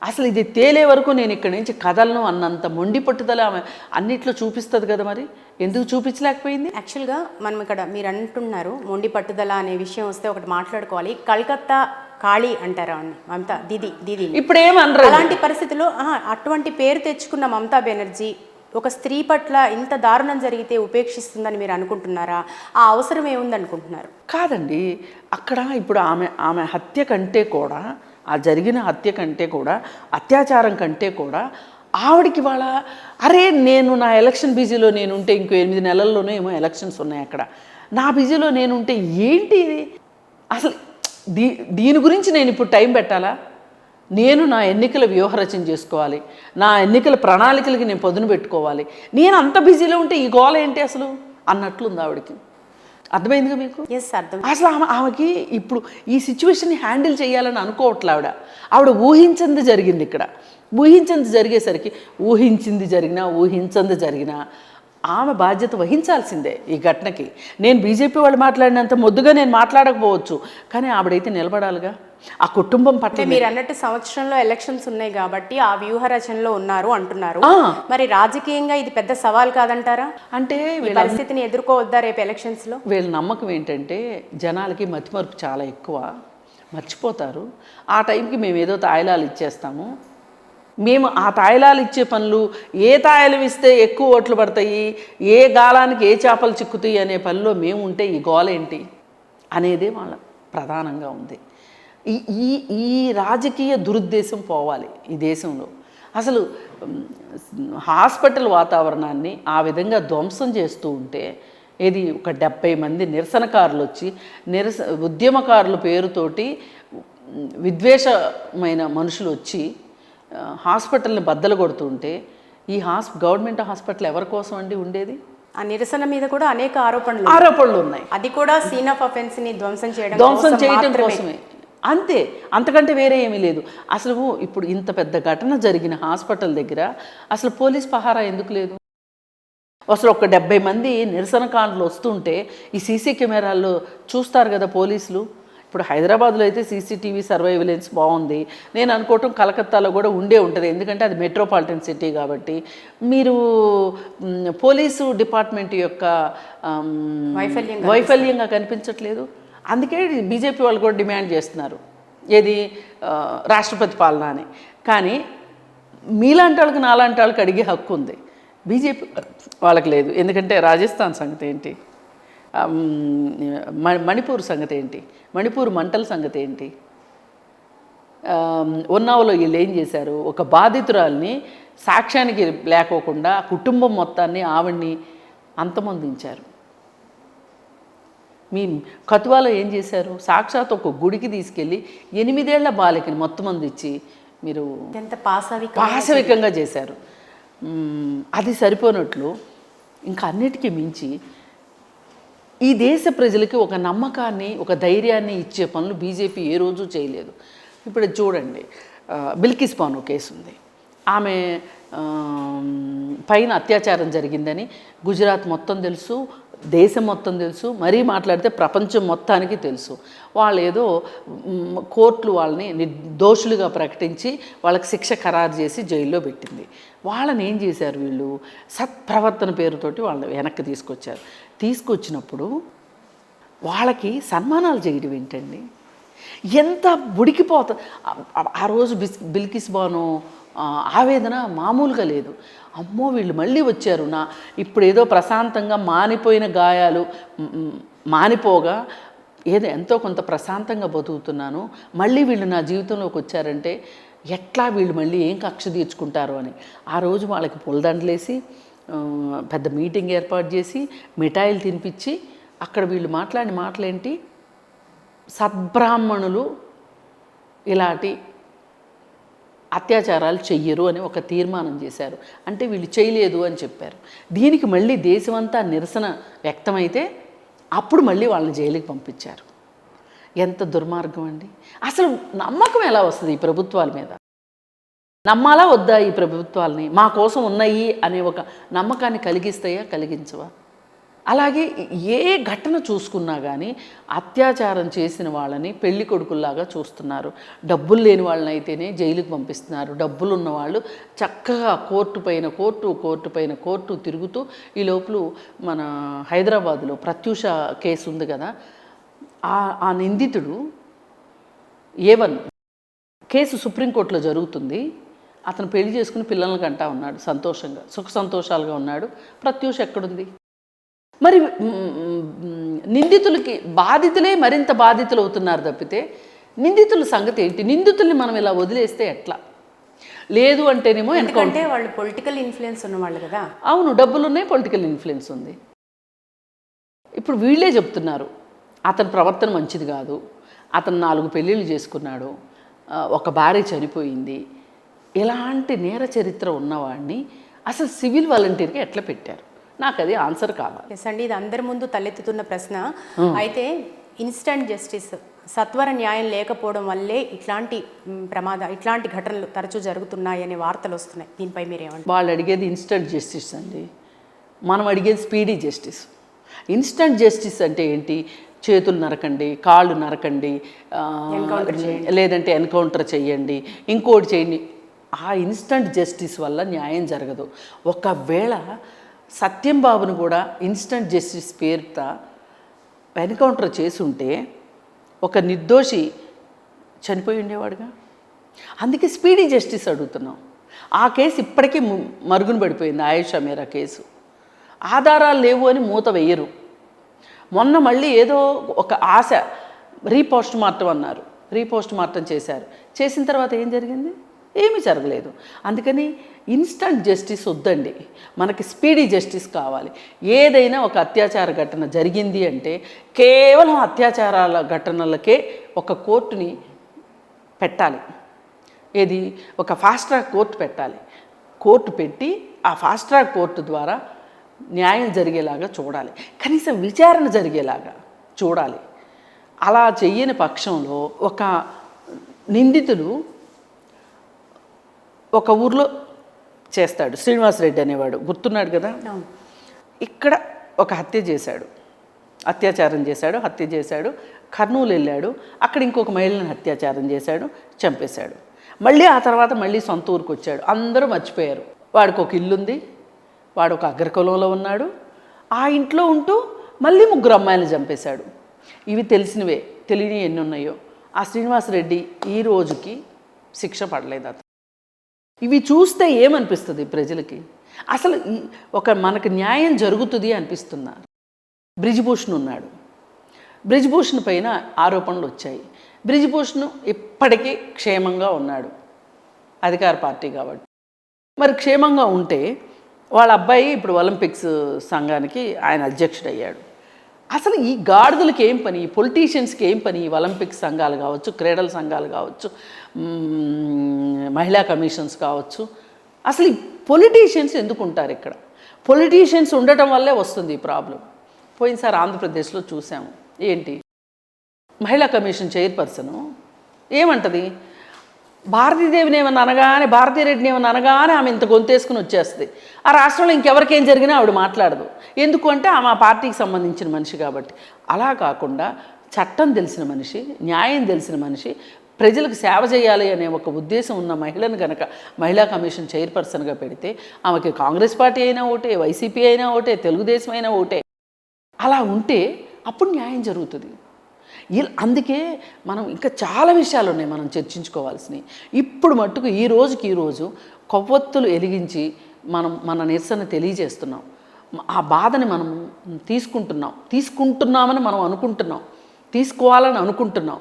అసలు ఇది తేలే వరకు నేను ఇక్కడి నుంచి కదలను అన్నంత మొండి పట్టుదల ఆమె అన్నిట్లో చూపిస్తుంది కదా. మరి ఎందుకు చూపించలేకపోయింది? యాక్చువల్గా మనం ఇక్కడ మీరు అంటున్నారు మొండి పట్టుదల అనే విషయం వస్తే ఒకటి మాట్లాడుకోవాలి. కలకత్తా కాళీ అంటారా అండి మమతా దీది ఇప్పుడు ఏమనరు. అలాంటి పరిస్థితుల్లో అటువంటి పేరు తెచ్చుకున్న మమతా బెనర్జీ ఒక స్త్రీ పట్ల ఇంత దారుణం జరిగితే ఉపేక్షిస్తుందని మీరు అనుకుంటున్నారా? ఆ అవసరం ఏముంది అనుకుంటున్నారు? కాదండి, అక్కడ ఇప్పుడు ఆమె హత్య కంటే కూడా, ఆ జరిగిన హత్య కంటే కూడా, అత్యాచారం కంటే కూడా ఆవిడికి వాళ్ళ అరే నేను నా ఎలక్షన్ బిజీలో నేనుంటే ఇంకో 8 నెలల్లోనే ఏమో ఎలక్షన్స్ ఉన్నాయి, అక్కడ నా బిజీలో నేనుంటే ఏంటి ఇది అసలు? దీని గురించి నేను ఇప్పుడు టైం పెట్టాలా? నేను నా ఎన్నికల వ్యూహరచన చేసుకోవాలి, నా ఎన్నికల ప్రణాళికలకి నేను పదును పెట్టుకోవాలి, నేను అంత బిజీలో ఉంటే ఈ గోల ఏంటి అసలు అన్నట్లుంది ఆవిడకి. అర్థమైందిగా మీకు? అసలు ఆమెకి ఇప్పుడు ఈ సిచ్యువేషన్ని హ్యాండిల్ చేయాలని అనుకోవట్లే. ఆవిడ ఊహించింది జరిగింది. ఇక్కడ ఊహించింది జరిగేసరికి ఊహించింది జరిగినా ఆమె బాధ్యత వహించాల్సిందే ఈ ఘటనకి. నేను బీజేపీ వాళ్ళు మాట్లాడినంత మొద్దుగా నేను మాట్లాడకపోవచ్చు, కానీ ఆవిడైతే నిలబడాలిగా ఆ కుటుంబం పట్ల. మీరు అన్నట్టు సంవత్సరంలో ఎలక్షన్స్ ఉన్నాయి కాబట్టి ఆ వ్యూహ రచనలో ఉన్నారు అంటున్నారు. మరి రాజకీయంగా ఇది పెద్ద సవాల్ కాదంటారా? అంటే పరిస్థితిని ఎదుర్కోవద్దా రేపు ఎలక్షన్స్లో? వీళ్ళ నమ్మకం ఏంటంటే జనాలకి మతిమరుపు చాలా ఎక్కువ, మర్చిపోతారు. ఆ టైంకి మేము ఏదో తాయిలాలు ఇచ్చేస్తాము, మేము ఆ తాయిలాలు ఇచ్చే పనులు, ఏ తాయిలం ఇస్తే ఎక్కువ ఓట్లు పడతాయి, ఏ గాలానికి ఏ చేపలు చిక్కుతాయి అనే పనిలో మేము ఉంటే ఈ గోల ఏంటి అనేది వాళ్ళ ప్రధానంగా ఉంది. ఈ రాజకీయ దురుద్దేశం పోవాలి ఈ దేశంలో. అసలు హాస్పిటల్ వాతావరణాన్ని ఆ విధంగా ధ్వంసం చేస్తూ ఉంటే ఇది ఒక 70 మంది నిరసనకారులు వచ్చి ఉద్యమకారుల పేరుతోటి విద్వేషమైన మనుషులు వచ్చి హాస్పిటల్ని బద్దలు కొడుతుంటే ఈ గవర్నమెంట్ హాస్పిటల్ ఎవరి కోసం అండి ఉండేది? ఆ నిరసన మీద కూడా అనేక ఆరోపణలు ఉన్నాయి. అది కూడా సీన్ ఆఫ్ అఫెన్స్ ని ధ్వంసం చేయడం కోసమే, అంతే, అంతకంటే వేరే ఏమీ లేదు. అసలు ఇప్పుడు ఇంత పెద్ద ఘటన జరిగిన హాస్పిటల్ దగ్గర అసలు పోలీస్ పహారా ఎందుకు లేదు? అసలు ఒక 70 మంది నిరసనకారులు వస్తుంటే ఈ సీసీ కెమెరాల్లో చూస్తారు కదా పోలీసులు. ఇప్పుడు హైదరాబాద్లో అయితే సీసీటీవీ సర్వైలెన్స్ బాగుంది. నేను అనుకోవటం కలకత్తాలో కూడా ఉంటుంది, ఎందుకంటే అది మెట్రోపాలిటన్ సిటీ కాబట్టి. మీరు పోలీసు డిపార్ట్మెంట్ యొక్క వైఫల్యంగా కనిపించట్లేదు. అందుకే బీజేపీ వాళ్ళు కూడా డిమాండ్ చేస్తున్నారు ఏది రాష్ట్రపతి పాలన అని. కానీ మీలాంటి వాళ్ళకి నాలాంటి వాళ్ళకి అడిగే హక్కు ఉంది, బీజేపీ వాళ్ళకి లేదు. ఎందుకంటే రాజస్థాన్ సంగతి ఏంటి, మణిపూర్ సంగతి ఏంటి, మణిపూర్ మంటల సంగతి ఏంటి, ఉన్నావలో వీళ్ళు ఏం చేశారు? ఒక బాధితురాల్ని సాక్ష్యానికి లేకోకుండా కుటుంబం మొత్తాన్ని ఆవిడ్ని అంతమొందించారు. మీ కతువాలో ఏం చేశారు? సాక్షాత్ ఒక గుడికి తీసుకెళ్ళి 8 ఏళ్ల బాలికని మొత్తం ఇచ్చి మీరు ఎంత పాశవికంగా చేశారు. అది సరిపోనట్లు ఇంకా అన్నిటికీ మించి ఈ దేశ ప్రజలకి ఒక నమ్మకాన్ని, ఒక ధైర్యాన్ని ఇచ్చే పనులు బీజేపీ ఏ రోజు చేయలేదు. ఇప్పుడు చూడండి, బిల్కిస్ బానో కేసు ఉంది. ఆమె పైన అత్యాచారం జరిగిందని గుజరాత్ మొత్తం తెలుసు, దేశం మొత్తం తెలుసు, మరీ మాట్లాడితే ప్రపంచం మొత్తానికి తెలుసు. వాళ్ళు ఏదో కోర్టులు వాళ్ళని నిర్దోషులుగా ప్రకటించి వాళ్ళకి శిక్ష ఖరారు చేసి జైల్లో పెట్టింది. వాళ్ళని ఏం చేశారు వీళ్ళు? సత్ప్రవర్తన పేరుతోటి వాళ్ళని వెనక్కి తీసుకొచ్చినప్పుడు వాళ్ళకి సన్మానాలు చేయడం ఏంటండి? ఎంత ఉడికిపోతా! ఆ రోజు బిల్కిస్ బానో ఆవేదన మామూలుగా లేదు. అమ్మో వీళ్ళు మళ్ళీ వచ్చారు, ఇప్పుడు ఏదో ప్రశాంతంగా మానిపోయిన గాయాలు మానిపోగా ఏదో ఎంతో కొంత ప్రశాంతంగా బతుకుతున్నాను, మళ్ళీ వీళ్ళు నా జీవితంలోకి వచ్చారంటే ఎట్లా వీళ్ళు మళ్ళీ ఏం కక్ష తీర్చుకుంటారు అని ఆ రోజు వాళ్ళకి పులదండలేసి పెద్ద మీటింగ్ ఏర్పాటు చేసి మిఠాయిలు తినిపించి అక్కడ వీళ్ళు మాట్లాడిన మాటలేంటి? సద్బ్రాహ్మణులు ఇలాంటి అత్యాచారాలు చెయ్యరు అని ఒక తీర్మానం చేశారు. అంటే వీళ్ళు చేయలేదు అని చెప్పారు. దీనికి మళ్ళీ దేశమంతా నిరసన వ్యక్తమైతే అప్పుడు మళ్ళీ వాళ్ళని జైలుకి పంపించారు. ఎంత దుర్మార్గం అండి! అసలు నమ్మకం ఎలా వస్తుంది ఈ ప్రభుత్వాల మీద? నమ్మాలా వద్దా ఈ ప్రభుత్వాలని? మా కోసం ఉన్నాయి అనే ఒక నమ్మకాన్ని కలిగిస్తాయా, కలిగించవా? అలాగే ఏ ఘటన చూసుకున్నా కానీ అత్యాచారం చేసిన వాళ్ళని పెళ్లి కొడుకుల్లాగా చూస్తున్నారు. డబ్బులు లేని వాళ్ళని అయితేనే జైలుకి పంపిస్తున్నారు. డబ్బులు ఉన్న వాళ్ళు చక్కగా కోర్టు పైన కోర్టు తిరుగుతూ ఈ లోపల మన హైదరాబాదులో ప్రత్యూష కేసు ఉంది కదా, ఆ నిందితుడు A1 కేసు సుప్రీంకోర్టులో జరుగుతుంది. అతను పెళ్లి చేసుకుని పిల్లల్ని కంటా ఉన్నాడు, సంతోషంగా సుఖ సంతోషాలుగా ఉన్నాడు. ప్రత్యూష ఎక్కడుంది? మరి నిందితులకి బాధితులే మరింత బాధితులు అవుతున్నారు తప్పితే నిందితుల సంగతి ఏంటి? నిందితుల్ని మనం ఇలా వదిలేస్తే ఎట్లా? లేదు అంటేనేమో ఎందుకంటే వాళ్ళు పొలిటికల్ ఇన్ఫ్లుయెన్స్ ఉన్నవాళ్ళు కదా. అవును, డబ్బులు ఉన్నాయి, పొలిటికల్ ఇన్ఫ్లుయెన్స్ ఉంది. ఇప్పుడు వీళ్ళే చెప్తున్నారు అతని ప్రవర్తన మంచిది కాదు, అతను 4 పెళ్ళిళ్ళు చేసుకున్నాడు, ఒక భార్య చనిపోయింది, ఇలాంటి నేర చరిత్ర ఉన్నవాడిని అసలు సివిల్ వాలంటీర్గా ఎట్లా పెట్టారు? నాకు అది ఆన్సర్ కావాలి. ఎస్ అండి, ఇది అందరి ముందు తలెత్తుతున్న ప్రశ్న. అయితే ఇన్స్టంట్ జస్టిస్, సత్వర న్యాయం లేకపోవడం వల్లే ఇట్లాంటి ఘటనలు తరచూ జరుగుతున్నాయనే వార్తలు వస్తున్నాయి. దీనిపై మీరేమంటారు? వాళ్ళు అడిగేది ఇన్స్టంట్ జస్టిస్ అండి, మనం అడిగేది స్పీడీ జస్టిస్. ఇన్స్టంట్ జస్టిస్ అంటే ఏంటి? చేతులు నరకండి, కాళ్ళు నరకండి, లేదంటే ఎన్కౌంటర్ చేయండి, ఇంకోటి చేయండి. ఆ ఇన్స్టంట్ జస్టిస్ వల్ల న్యాయం జరగదు. ఒకవేళ సత్యం బాబును కూడా ఇన్స్టంట్ జస్టిస్ పేరుత ఎన్కౌంటర్ చేసుంటే ఒక నిర్దోషి చనిపోయి ఉండేవాడుగా. అందుకే స్పీడీ జస్టిస్ అడుగుతున్నాం. ఆ కేసు ఇప్పటికీ మరుగున పడిపోయింది. ఆయేషా మీరా కేసు ఆధారాలు లేవు అని మూత వేయరు. మొన్న మళ్ళీ ఏదో ఒక ఆశ రీపోస్ట్ మార్టం అన్నారు, రీపోస్ట్ మార్టం చేశారు. చేసిన తర్వాత ఏం జరిగింది? ఏమీ జరగలేదు. అందుకని ఇన్స్టంట్ జస్టిస్ వద్దండి, మనకి స్పీడీ జస్టిస్ కావాలి. ఏదైనా ఒక అత్యాచార ఘటన జరిగింది అంటే కేవలం అత్యాచారాల ఘటనలకే ఒక కోర్టుని పెట్టాలి. ఏది, ఒక ఫాస్ట్ ట్రాక్ కోర్టు పెట్టాలి. కోర్టు పెట్టి ఆ ఫాస్ట్ ట్రాక్ కోర్టు ద్వారా న్యాయం జరిగేలాగా చూడాలి, కనీసం విచారణ జరిగేలాగా చూడాలి. అలా చెయ్యని పక్షంలో ఒక నిందితుడు ఒక ఊర్లో చేస్తాడు, శ్రీనివాసరెడ్డి అనేవాడు, గుర్తున్నాడు కదా. ఇక్కడ ఒక హత్య చేశాడు, అత్యాచారం చేశాడు, హత్య చేశాడు. కర్నూలు వెళ్ళాడు, అక్కడ ఇంకొక మహిళని అత్యాచారం చేశాడు, చంపేశాడు. మళ్ళీ ఆ తర్వాత మళ్ళీ సొంత ఊరికి వచ్చాడు. అందరూ మర్చిపోయారు. వాడికి ఒక ఇల్లుంది, వాడు ఒక అగ్రకులంలో ఉన్నాడు. ఆ ఇంట్లో ఉంటూ మళ్ళీ 3 అమ్మాయిలను చంపేశాడు. ఇవి తెలిసినవే, తెలియని ఎన్ని ఉన్నాయో. ఆ శ్రీనివాసరెడ్డి ఈ రోజుకి శిక్ష పడలేదు. అతను ఇవి చూస్తే ఏమనిపిస్తుంది ప్రజలకి? అసలు ఒక మనకు న్యాయం జరుగుతుంది అనిపిస్తున్నారు. బ్రిజ్భూషణ్ ఉన్నాడు, బ్రిజ్భూషణ్ పైన ఆరోపణలు వచ్చాయి. బ్రిజ్భూషణ్ ఇప్పటికీ క్షేమంగా ఉన్నాడు, అధికార పార్టీ కాబట్టి. మరి క్షేమంగా ఉంటే వాళ్ళ అబ్బాయి ఇప్పుడు ఒలింపిక్స్ సంఘానికి ఆయన అధ్యక్షుడు అయ్యాడు. అసలు ఈ గాడిదలకి ఏం పని, ఈ పొలిటీషియన్స్కి ఏం పని? ఈ ఒలింపిక్స్ సంఘాలు కావచ్చు, క్రీడల సంఘాలు కావచ్చు, మహిళా కమిషన్స్ కావచ్చు, అసలు ఈ పొలిటీషియన్స్ ఎందుకు ఉంటారు ఇక్కడ? పొలిటీషియన్స్ ఉండటం వల్లే వస్తుంది ఈ ప్రాబ్లం. పోయినసారి ఆంధ్రప్రదేశ్లో చూసాము. ఏంటి, మహిళా కమిషన్ చైర్పర్సను ఏమంటది, భారతీదేవిని ఏమన్నా అనగానే, భారతీరెడ్డిని ఏమన్నా అనగానే ఆమె ఇంత గొంతేసుకుని వచ్చేస్తుంది. ఆ రాష్ట్రంలో ఇంకెవరికేం జరిగినా ఆవిడ మాట్లాడదు. ఎందుకు అంటే ఆమె ఆ పార్టీకి సంబంధించిన మనిషి కాబట్టి. అలా కాకుండా చట్టం తెలిసిన మనిషి, న్యాయం తెలిసిన మనిషి, ప్రజలకు సేవ చేయాలి అనే ఒక ఉద్దేశం ఉన్న మహిళను కనుక మహిళా కమిషన్ చైర్పర్సన్గా పెడితే ఆమెకి కాంగ్రెస్ పార్టీ అయినా ఒకటే, వైసీపీ అయినా ఒకటే, తెలుగుదేశం అయినా ఒకటే. అలా ఉంటే అప్పుడు న్యాయం జరుగుతుంది. అందుకే మనం ఇంకా చాలా విషయాలు ఉన్నాయి మనం చర్చించుకోవాల్సినవి. ఇప్పుడు మట్టుకు ఈ రోజు కొవ్వొత్తులు వెలిగించి మన నిరసన తెలియజేస్తున్నాం. ఆ బాధని మనం తీసుకుంటున్నామని మనం అనుకుంటున్నాం, తీసుకోవాలని అనుకుంటున్నాం.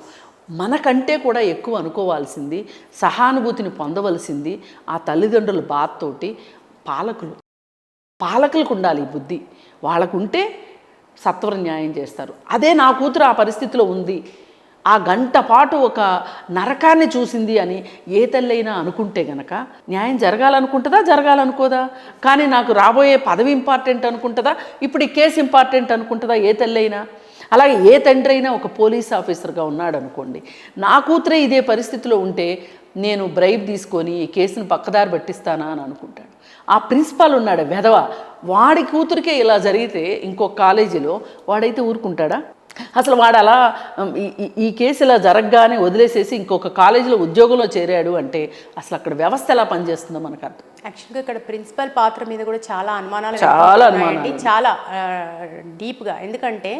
మనకంటే కూడా ఎక్కువ అనుకోవాల్సింది, సహానుభూతిని పొందవలసింది ఆ తల్లిదండ్రుల బాధతోటి పాలకులకు ఉండాలి ఈ బుద్ధి. వాళ్ళకుంటే సత్వర న్యాయం చేస్తారు. అదే నా కూతురు ఆ పరిస్థితిలో ఉంది, ఆ గంట పాటు ఒక నరకాన్ని చూసింది అని ఏ తల్లైనా అనుకుంటే గనక న్యాయం జరగాలనుకోదా? కానీ నాకు రాబోయే పదవి ఇంపార్టెంట్ అనుకుంటుందా? ఇప్పుడు ఈ కేసు ఇంపార్టెంట్ అనుకుంటుందా ఏ తల్లైనా? అలాగే ఏ తండ్రి అయినా ఒక పోలీస్ ఆఫీసర్గా ఉన్నాడు అనుకోండి, నా కూతురే ఇదే పరిస్థితిలో ఉంటే నేను బ్రైబ్ తీసుకొని ఈ కేసును పక్కదారి పట్టిస్తానా అని అనుకుంటాడు. ఆ ప్రిన్సిపాల్ ఉన్నాడు వెధవ, వాడి కూతురికే ఇలా జరిగితే ఇంకొక కాలేజీలో వాడైతే ఊరుకుంటాడా? అసలు వాడు అలా ఈ కేసు ఇలా జరగగానే వదిలేసేసి ఇంకొక కాలేజీలో ఉద్యోగంలో చేరాడు అంటే అసలు అక్కడ వ్యవస్థ ఎలా పనిచేస్తుందో మనకు అర్థం. యాక్చువల్గా ఇక్కడ ప్రిన్సిపల్ పాత్ర మీద కూడా చాలా అనుమానాలు, చాలా డీప్గా. ఎందుకంటే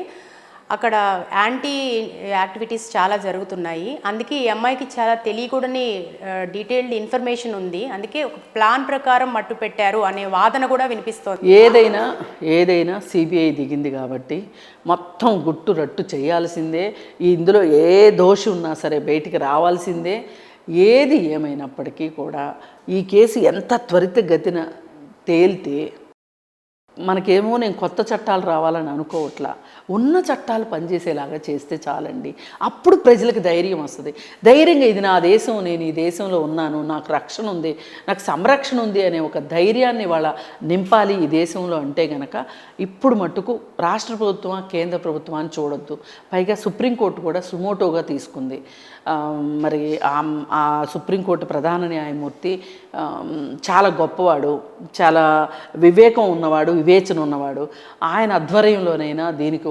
అక్కడ యాంటీ యాక్టివిటీస్ చాలా జరుగుతున్నాయి. అందుకే ఈ అమ్మాయికి చాలా తెలియకూడని డీటెయిల్డ్ ఇన్ఫర్మేషన్ ఉంది. అందుకే ఒక ప్లాన్ ప్రకారం మట్టు పెట్టారు అనే వాదన కూడా వినిపిస్తోంది. ఏదైనా సిబిఐ దిగింది కాబట్టి మొత్తం గుట్టు రట్టు చేయాల్సిందే. ఇందులో ఏ దోషి ఉన్నా సరే బయటికి రావాల్సిందే. ఏది ఏమైనప్పటికీ కూడా ఈ కేసు ఎంత త్వరితగతిన తేలితే మనకేమో నేను కొత్త చట్టాలు రావాలని అనుకోవట్లా, ఉన్న చట్టాలు పనిచేసేలాగా చేస్తే చాలండి. అప్పుడు ప్రజలకు ధైర్యం వస్తుంది. ధైర్యంగా ఇది నా దేశం, నేను ఈ దేశంలో ఉన్నాను, నాకు రక్షణ ఉంది, నాకు సంరక్షణ ఉంది అనే ఒక ధైర్యాన్ని వాళ్ళ నింపాలి ఈ దేశంలో. అంటే గనక ఇప్పుడు మట్టుకు రాష్ట్ర ప్రభుత్వం కేంద్ర ప్రభుత్వం అని చూడొద్దు. పైగా సుప్రీంకోర్టు కూడా సుమోటోగా తీసుకుంది. మరి ఆ సుప్రీంకోర్టు ప్రధాన న్యాయమూర్తి చాలా గొప్పవాడు, చాలా వివేకం ఉన్నవాడు, వివేచన ఉన్నవాడు. ఆయన ఆధ్వర్యంలోనైనా దీనికి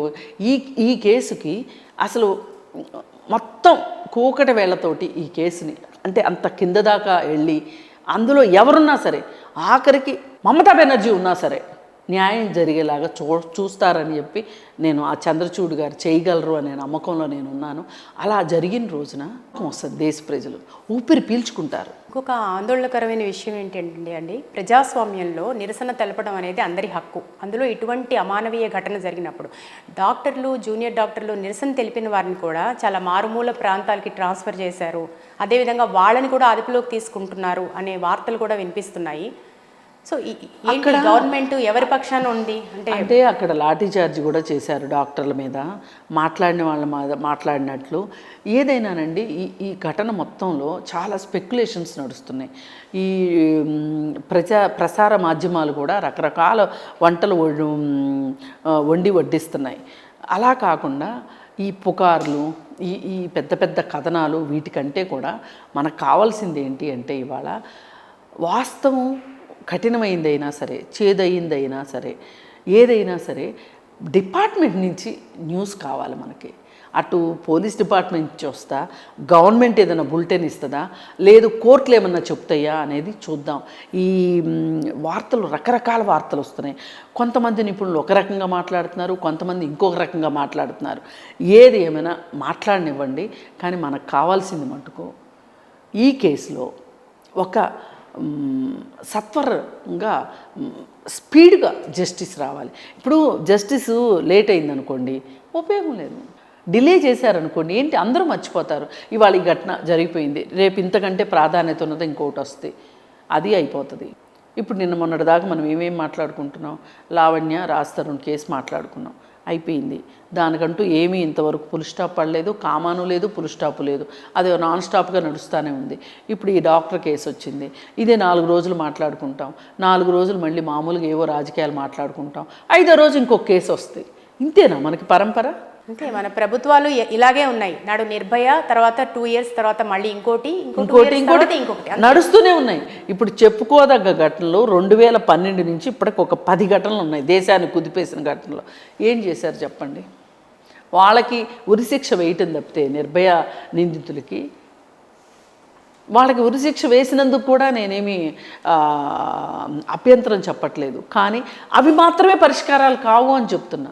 ఈ కేసుకి అసలు మొత్తం కూకటి వేళ్లతోటి ఈ కేసుని అంటే అంత కింద దాకా వెళ్ళి అందులో ఎవరున్నా సరే, ఆఖరికి మమతా బెనర్జీ ఉన్నా సరే, న్యాయం జరిగేలాగా చూస్తారని చెప్పి నేను ఆ చంద్రచూడ్ గారు చేయగలరు అనే నమ్మకంలో నేను ఉన్నాను. అలా జరిగిన రోజున వస్తుంది, దేశ ప్రజలు ఊపిరి పీల్చుకుంటారు. ఇంకొక ఆందోళనకరమైన విషయం ఏంటంటే అండి, ప్రజాస్వామ్యంలో నిరసన తెలపడం అనేది అందరి హక్కు. అందులో ఇటువంటి అమానవీయ ఘటన జరిగినప్పుడు డాక్టర్లు, జూనియర్ డాక్టర్లు నిరసన తెలిపిన వారిని కూడా చాలా మారుమూల ప్రాంతాలకి ట్రాన్స్ఫర్ చేశారు. అదేవిధంగా వాళ్ళని కూడా అదుపులోకి తీసుకుంటున్నారు అనే వార్తలు కూడా వినిపిస్తున్నాయి. సో ఏంటి గవర్నమెంట్ ఎవరి పక్షాన ఉంది అంటే అక్కడ లాఠీ చార్జ్ కూడా చేశారు డాక్టర్ల మీద, మాట్లాడిన వాళ్ళ మీద మాట్లాడినట్లు. ఏదైనానండి ఈ ఘటన మొత్తంలో చాలా స్పెక్యులేషన్స్ నడుస్తున్నాయి. ఈ ప్రసార మాధ్యమాలు కూడా రకరకాల వంటలు వండి వడ్డిస్తున్నాయి. అలా కాకుండా ఈ పుకార్లు, ఈ పెద్ద పెద్ద కథనాలు, వీటికంటే కూడా మనకు కావాల్సింది ఏంటి అంటే ఇవాళ వాస్తవం కఠినమైందైనా సరే, చేదయిందైనా సరే, ఏదైనా సరే డిపార్ట్మెంట్ నుంచి న్యూస్ కావాలి మనకి. అటు పోలీస్ డిపార్ట్మెంట్ నుంచి వస్తా, గవర్నమెంట్ ఏదైనా బులెటిన్ ఇస్తుందా, లేదు కోర్టులు ఏమన్నా చెప్తాయా అనేది చూద్దాం. ఈ వార్తలు, రకరకాల వార్తలు వస్తున్నాయి. కొంతమంది నిపుణులు ఒక రకంగా మాట్లాడుతున్నారు, కొంతమంది ఇంకొక రకంగా మాట్లాడుతున్నారు. ఏది ఏమైనా మాట్లాడనివ్వండి, కానీ మనకు కావాల్సింది మటుకు ఈ కేసులో ఒక సత్వరంగా స్పీడ్గా జస్టిస్ రావాలి. ఇప్పుడు జస్టిస్ లేట్ అయిందనుకోండి, ఉపయోగం లేదు. డిలే చేశారనుకోండి, ఏంటి అందరూ మర్చిపోతారు. ఇవాళ ఈ ఘటన జరిగిపోయింది, రేపు ఇంతకంటే ప్రాధాన్యత ఉన్నది ఇంకోటి వస్తుంది, అది అయిపోతుంది. ఇప్పుడు నిన్న మొన్నటిదాకా మనం ఏమేమి మాట్లాడుకుంటున్నాం, లావణ్య రాజ్ కేసు మాట్లాడుకున్నాం, అయిపోయింది. దానికంటూ ఏమీ ఇంతవరకు ఫుల్ స్టాప్ పడలేదు, కామాను లేదు, ఫుల్ స్టాప్ లేదు, అది నాన్ స్టాప్గా నడుస్తూనే ఉంది. ఇప్పుడు ఈ డాక్టర్ కేసు వచ్చింది, ఇదే 4 రోజులు మాట్లాడుకుంటాం, 4 రోజులు మళ్ళీ మామూలుగా ఏవో రాజకీయాలు మాట్లాడుకుంటాం, 5వ రోజు ఇంకొక కేసు వస్తుంది. ఇంతేనా మనకి పరంపర? అంటే మన ప్రభుత్వాలు ఇలాగే ఉన్నాయి. నాడు నిర్భయ, తర్వాత 2 years తర్వాత మళ్ళీ ఇంకోటి నడుస్తూనే ఉన్నాయి. ఇప్పుడు చెప్పుకోదగ్గ ఘటనలు 2012 నుంచి ఇప్పటికి ఒక 10 ఘటనలు ఉన్నాయి దేశాన్ని కుదిపేసిన ఘటనలు. ఏం చేశారు చెప్పండి? వాళ్ళకి ఉరిశిక్ష వేయటం తప్పితే నిర్భయ నిందితులకి, వాళ్ళకి ఉరిశిక్ష వేసినందుకు కూడా నేనేమి అభ్యంతరం చెప్పట్లేదు, కానీ అవి మాత్రమే పరిష్కారాలు కావు అని చెప్తున్నా.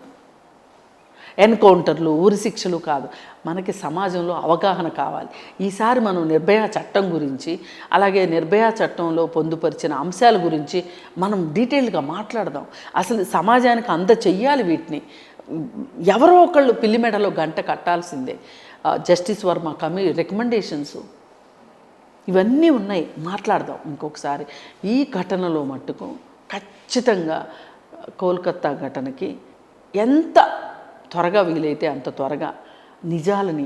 ఎన్కౌంటర్లు, ఉరిశిక్షలు కాదు, మనకి సమాజంలో అవగాహన కావాలి. ఈసారి మనం నిర్భయ చట్టం గురించి, అలాగే నిర్భయ చట్టంలో పొందుపరిచిన అంశాల గురించి మనం డీటెయిల్గా మాట్లాడదాం. అసలు సమాజానికి అంద చెయ్యాలి వీటిని. ఎవరో ఒకళ్ళు పిల్లి మెడలో గంట కట్టాల్సిందే. జస్టిస్ వర్మ రికమెండేషన్స్ ఇవన్నీ ఉన్నాయి, మాట్లాడదాం ఇంకొకసారి. ఈ ఘటనలో మట్టుకు ఖచ్చితంగా కోల్కతా ఘటనకి ఎంత త్వరగా వీలైతే అంత త్వరగా నిజాలని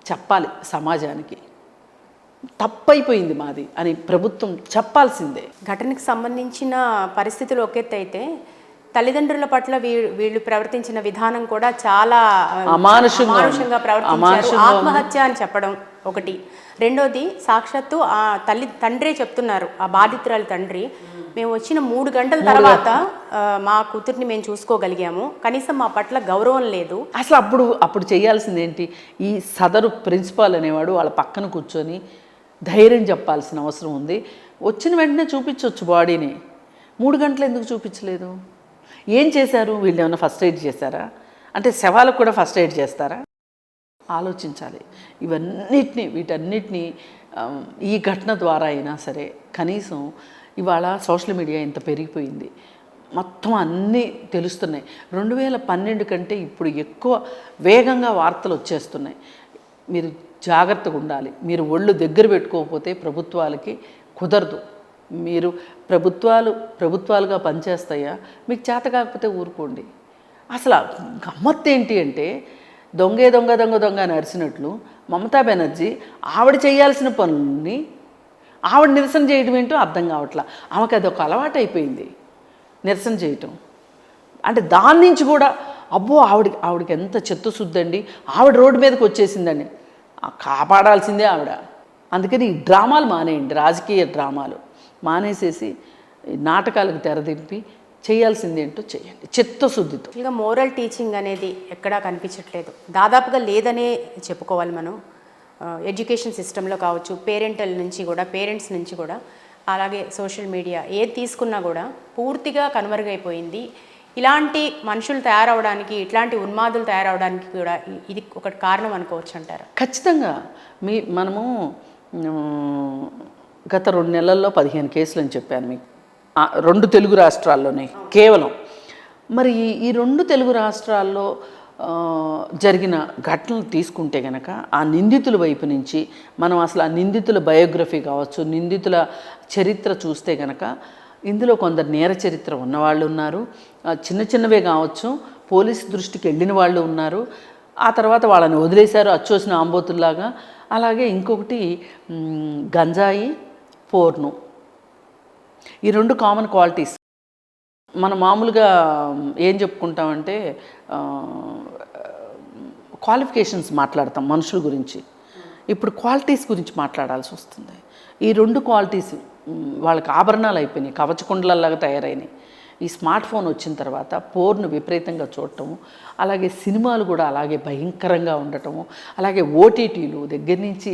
చెప్పాలి సమాజానికి. తప్పైపోయింది మాది అని ప్రభుత్వం చెప్పాల్సిందే. ఘటనకు సంబంధించిన పరిస్థితులు ఒకెత్తైతే తల్లిదండ్రుల పట్ల వీళ్ళు ప్రవర్తించిన విధానం కూడా చాలా అమానుషంగా ప్రవర్తించారు. ఆత్మహత్య అని చెప్పడం ఒకటి. రెండోది, సాక్షాత్తు ఆ తండ్రే చెప్తున్నారు, ఆ బాధితురాలి తండ్రి, మేము వచ్చిన 3 గంటల తర్వాత మా కూతుర్ని మేము చూసుకోగలిగాము, కనీసం మా పట్ల గౌరవం లేదు. అసలు అప్పుడు చేయాల్సింది ఏంటి? ఈ సదరు ప్రిన్సిపాల్ అనేవాడు వాళ్ళ పక్కన కూర్చొని ధైర్యం చెప్పాల్సిన అవసరం ఉంది. వచ్చిన వెంటనే చూపించవచ్చు బాడీని, 3 గంటలు ఎందుకు చూపించలేదు? ఏం చేశారు వీళ్ళు? ఏమైనా ఫస్ట్ ఎయిడ్ చేశారా? అంటే శవాలకు కూడా ఫస్ట్ ఎయిడ్ చేస్తారా? ఆలోచించాలి. వీటన్నిటినీ ఈ ఘటన ద్వారా అయినా సరే కనీసం ఇవాళ సోషల్ మీడియా ఇంత పెరిగిపోయింది, మొత్తం అన్నీ తెలుస్తున్నాయి. 2012 కంటే ఇప్పుడు ఎక్కువ వేగంగా వార్తలు వచ్చేస్తున్నాయి. మీరు జాగ్రత్తగా ఉండాలి. మీరు ఒళ్ళు దగ్గర పెట్టుకోకపోతే ప్రభుత్వాలకి కుదరదు. మీరు ప్రభుత్వాలుగా పనిచేస్తాయా? మీకు చేత కాకపోతే ఊరుకోండి. అసలు గమ్మత్తు ఏంటి అంటే, దొంగ నడిచినట్లు మమతా బెనర్జీ ఆవిడ చేయాల్సిన పనుల్ని ఆవిడ నిరసన చేయడం ఏంటో అర్థం కావట్లా. ఆమెకు అది ఒక అలవాటు అయిపోయింది నిరసన చేయటం. అంటే దాని నుంచి కూడా అబ్బో ఆవిడకి ఎంత చిత్తశుద్ధి అండి, ఆవిడ రోడ్డు మీదకి వచ్చేసిందండి, కాపాడాల్సిందే ఆవిడ. అందుకని ఈ డ్రామాలు మానేయండి, రాజకీయ డ్రామాలు మానేసేసి నాటకాలకు తెరదింపి చేయాల్సింది ఏంటో చేయండి చిత్తశుద్ధితో. ఇక మోరల్ టీచింగ్ అనేది ఎక్కడా కనిపించట్లేదు, దాదాపుగా లేదనే చెప్పుకోవాలి మనం. ఎడ్యుకేషన్ సిస్టంలో కావచ్చు, పేరెంట్స్ నుంచి కూడా అలాగే సోషల్ మీడియా ఏది తీసుకున్నా కూడా పూర్తిగా కనుమరుగైపోయింది. ఇలాంటి మనుషులు తయారవడానికి, ఇట్లాంటి ఉన్మాదులు తయారవడానికి కూడా ఇది ఒకటి కారణం అనుకోవచ్చు అంటారు. ఖచ్చితంగా. మనము గత 2 నెలల్లో 15 కేసులు అని చెప్పాను మీకు, 2 తెలుగు రాష్ట్రాల్లోనే కేవలం. మరి ఈ 2 తెలుగు రాష్ట్రాల్లో జరిగిన ఘటనలు తీసుకుంటే కనుక ఆ నిందితుల వైపు నుంచి మనం అసలు ఆ నిందితుల బయోగ్రఫీ కావచ్చు, నిందితుల చరిత్ర చూస్తే కనుక ఇందులో కొందరు నేర చరిత్ర ఉన్నవాళ్ళు ఉన్నారు, చిన్న చిన్నవే కావచ్చు పోలీసు దృష్టికి వెళ్ళిన వాళ్ళు ఉన్నారు, ఆ తర్వాత వాళ్ళని వదిలేశారు అచ్చోసిన ఆంబోతుల్లాగా. అలాగే ఇంకొకటి గంజాయి, పోర్ను, ఈ 2 కామన్ క్వాలిటీస్. మనం మామూలుగా ఏం చెప్పుకుంటామంటే క్వాలిఫికేషన్స్ మాట్లాడతాం మనుషుల గురించి, ఇప్పుడు క్వాలిటీస్ గురించి మాట్లాడాల్సి వస్తుంది. ఈ 2 క్వాలిటీస్ వాళ్ళకి ఆభరణాలు అయిపోయినాయి, కవచకుండలలాగా తయారైనాయి. ఈ స్మార్ట్ ఫోన్ వచ్చిన తర్వాత పోర్ను విపరీతంగా చూడటము, అలాగే సినిమాలు కూడా అలాగే భయంకరంగా ఉండటము, అలాగే ఓటీటీలు దగ్గర నుంచి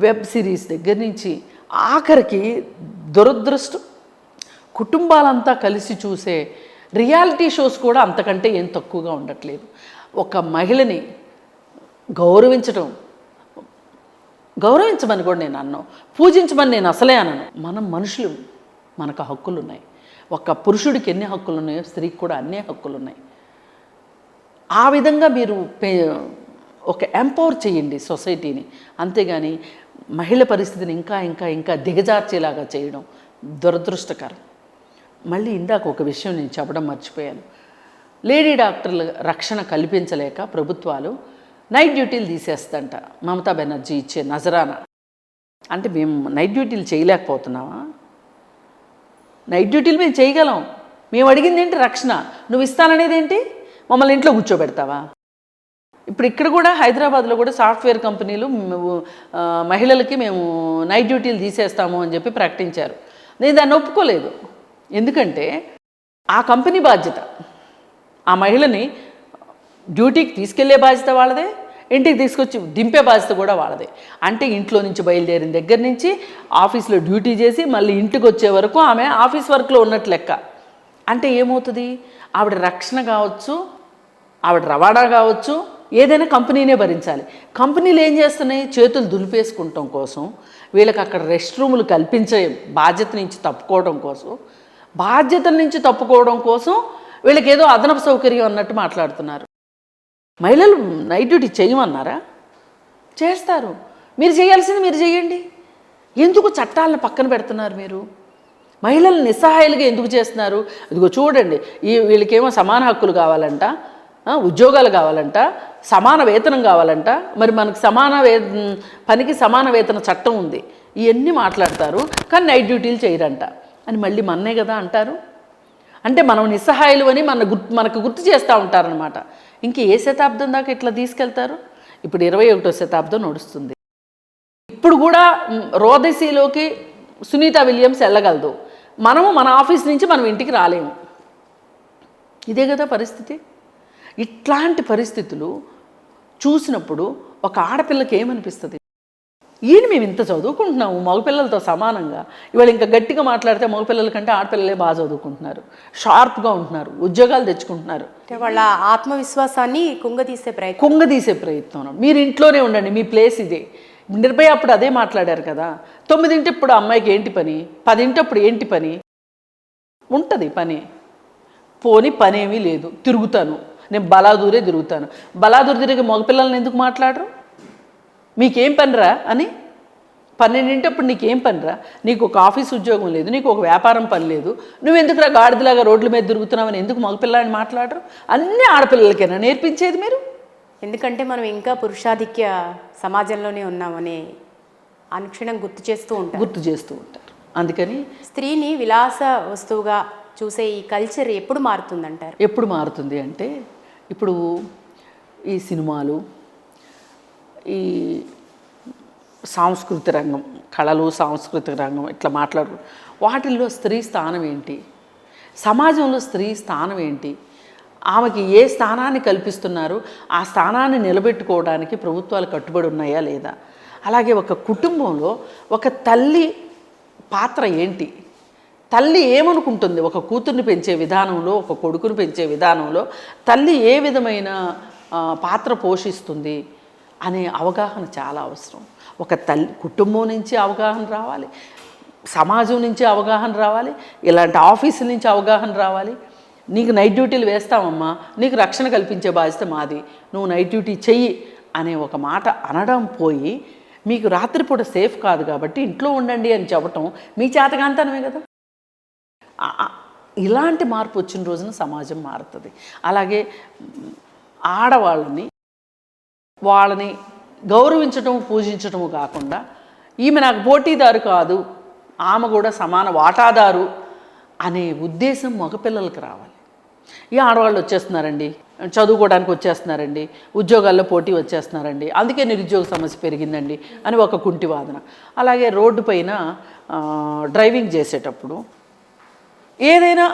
వెబ్ సిరీస్ దగ్గర నుంచి ఆఖరికి దురదృష్టం కుటుంబాలంతా కలిసి చూసే రియాలిటీ షోస్ కూడా అంతకంటే ఏం తక్కువగా ఉండట్లేదు. ఒక మహిళని గౌరవించమని కూడా నేను అన్నాను, పూజించమని నేను అసలే అనను. మనం మనుషులు, మనకు హక్కులు ఉన్నాయి. ఒక పురుషుడికి ఎన్ని హక్కులు ఉన్నాయో స్త్రీకి కూడా అన్ని హక్కులు ఉన్నాయి. ఆ విధంగా మీరు ఒక ఎంపవర్ చేయండి సొసైటీని, అంతేగాని మహిళ పరిస్థితిని ఇంకా ఇంకా ఇంకా దిగజార్చేలాగా చేయడం దురదృష్టకరం. మళ్ళీ ఇందాక ఒక విషయం నేను చెప్పడం మర్చిపోయాను. లేడీ డాక్టర్ల రక్షణ కల్పించలేక ప్రభుత్వాలు నైట్ డ్యూటీలు తీసేస్తంట. మమతా బెనర్జీ ఇచ్చే నజరానా. అంటే మేము నైట్ డ్యూటీలు చేయలేకపోతున్నావా? నైట్ డ్యూటీలు మేము చేయగలం. మేము అడిగింది ఏంటి? రక్షణ. నువ్వు ఇస్తాననేది ఏంటి? మమ్మల్ని ఇంట్లో కూర్చోబెడతావా? ఇప్పుడు ఇక్కడ కూడా హైదరాబాద్లో కూడా సాఫ్ట్వేర్ కంపెనీలు మహిళలకి మేము నైట్ డ్యూటీలు తీసేస్తాము అని చెప్పి ప్రకటించారు. నేను దాన్ని ఒప్పుకోలేదు. ఎందుకంటే ఆ కంపెనీ బాధ్యత, ఆ మహిళని డ్యూటీకి తీసుకెళ్లే బాధ్యత వాళ్ళదే, ఇంటికి తీసుకొచ్చి దింపే బాధ్యత కూడా వాళ్ళదే. అంటే ఇంట్లో నుంచి బయలుదేరిన దగ్గర నుంచి ఆఫీస్లో డ్యూటీ చేసి మళ్ళీ ఇంటికి వచ్చే వరకు ఆమె ఆఫీస్ వర్క్లో ఉన్నట్లు లెక్క. అంటే ఏమవుతుంది? ఆవిడ రక్షణ కావచ్చు, ఆవిడ రవాణా కావచ్చు, ఏదైనా కంపెనీనే భరించాలి. కంపెనీలు ఏం చేస్తున్నాయి? చేతులు దులిపేసుకుంటాం కోసం, వీళ్ళకి అక్కడ రెస్ట్ రూములు కల్పించే బాధ్యత నుంచి తప్పుకోవడం కోసం, బాధ్యతల నుంచి తప్పుకోవడం కోసం వీళ్ళకి ఏదో అదనపు సౌకర్యం అన్నట్టు మాట్లాడుతున్నారు. మహిళలు నైట్ డ్యూటీ చేయమన్నారా? చేస్తారు. మీరు చేయాల్సింది మీరు చేయండి. ఎందుకు చట్టాలను పక్కన పెడుతున్నారు? మీరు మహిళలు నిస్సహాయాలుగా ఎందుకు చేస్తున్నారు? ఇదిగో చూడండి, వీళ్ళకేమో సమాన హక్కులు కావాలంట, ఉద్యోగాలు కావాలంట, సమాన వేతనం కావాలంట. మరి మనకు పనికి సమాన వేతన చట్టం ఉంది. ఇవన్నీ మాట్లాడతారు, కానీ నైట్ డ్యూటీలు చేయరంట అని మళ్ళీ మన్నే కదా అంటారు. అంటే మనం నిస్సహాయాలు అని మనకు గుర్తు చేస్తూ ఉంటారనమాట. ఇంక ఏ శతాబ్దం దాకా ఇట్లా తీసుకెళ్తారు? ఇప్పుడు 21వ శతాబ్దం నడుస్తుంది. ఇప్పుడు కూడా రోదసీలోకి సునీత విలియమ్స్ వెళ్ళగలదు, మనము మన ఆఫీస్ నుంచి మనం ఇంటికి రాలేము. ఇదే కదా పరిస్థితి. ఇట్లాంటి పరిస్థితులు చూసినప్పుడు ఒక ఆడపిల్లకి ఏమనిపిస్తుంది? ఈయన మేము ఇంత చదువుకుంటున్నాము మగపిల్లలతో సమానంగా, ఇవాళ ఇంకా గట్టిగా మాట్లాడితే మగపిల్లల కంటే ఆడపిల్లలే బాగా చదువుకుంటున్నారు, షార్ప్గా ఉంటున్నారు, ఉద్యోగాలు తెచ్చుకుంటున్నారు. వాళ్ళ ఆత్మవిశ్వాసాన్ని కుంగదీసే ప్రయత్నం. మీరు ఇంట్లోనే ఉండండి, మీ ప్లేస్ ఇదే. నిర్భయ అప్పుడు అదే మాట్లాడారు కదా. 9 అమ్మాయికి ఏంటి పని, 10 ఏంటి పని ఉంటుంది? పని ఏమీ లేదు, తిరుగుతాను, నేను బలాదూరే తిరుగుతాను. బలాదూరు తిరిగి మగపిల్లల్ని ఎందుకు మాట్లాడరు? మీకేం పనిరా అని. 12 నీకేం పనిరా? నీకు ఒక ఆఫీస్ ఉద్యోగం లేదు, నీకు ఒక వ్యాపారం పని లేదు, నువ్వెందుకురా గాడిదలాగా రోడ్ల మీద తిరుగుతున్నావని ఎందుకు మగపిల్లని మాట్లాడరు? అన్నీ ఆడపిల్లలకైనా నేర్పించేది మీరు. ఎందుకంటే మనం ఇంకా పురుషాధిక్య సమాజంలోనే ఉన్నామని అనుక్షణం గుర్తు చేస్తూ ఉంటారు. అందుకని స్త్రీని విలాస వస్తువుగా చూసే ఈ కల్చర్ ఎప్పుడు మారుతుందంటారు? ఎప్పుడు మారుతుంది అంటే, ఇప్పుడు ఈ సినిమాలు, ఈ సాంస్కృతిక రంగం, కళలు, సాంస్కృతిక రంగం ఇట్లా మాట్లాడు, వాటిల్లో స్త్రీ స్థానం ఏంటి, సమాజంలో స్త్రీ స్థానం ఏంటి, ఆమెకి ఏ స్థానాన్ని కల్పిస్తున్నారు, ఆ స్థానాన్ని నిలబెట్టుకోవడానికి ప్రభుత్వాలు కట్టుబడి ఉన్నాయా లేదా? అలాగే ఒక కుటుంబంలో ఒక తల్లి పాత్ర ఏంటి, తల్లి ఏమనుకుంటుంది ఒక కూతుర్ని పెంచే విధానంలో, ఒక కొడుకుని పెంచే విధానంలో తల్లి ఏ విధమైన పాత్ర పోషిస్తుంది అనే అవగాహన చాలా అవసరం. ఒక తల్లి కుటుంబం నుంచి అవగాహన రావాలి, సమాజం నుంచి అవగాహన రావాలి, ఇలాంటి ఆఫీసుల నుంచి అవగాహన రావాలి. నీకు నైట్ డ్యూటీలు వేస్తామమ్మా, నీకు రక్షణ కల్పించే బాధ్యత మాది, నువ్వు నైట్ డ్యూటీ చెయ్యి అనే ఒక మాట అనడం పోయి, మీకు రాత్రిపూట సేఫ్ కాదు కాబట్టి ఇంట్లో ఉండండి అని చెప్పటం మీ చేతకాంతనమే కదా. ఇలాంటి మార్పు వచ్చిన రోజున సమాజం మారుతుంది. అలాగే ఆడవాళ్ళని వాళ్ళని గౌరవించటం పూజించటము కాకుండా ఈమె నాకు పోటీదారు కాదు, ఆమె కూడా సమాన వాటాదారు అనే ఉద్దేశం మగపిల్లలకి రావాలి. ఈ ఆడవాళ్ళు వచ్చేస్తున్నారండి, చదువుకోవడానికి వచ్చేస్తున్నారండి, ఉద్యోగాల్లో పోటీ వచ్చేస్తున్నారండి, అందుకే నిరుద్యోగ సమస్య పెరిగిందండి అని ఒక కుంటి వాదన. అలాగే రోడ్డు పైన డ్రైవింగ్ చేసేటప్పుడు ఏదైనా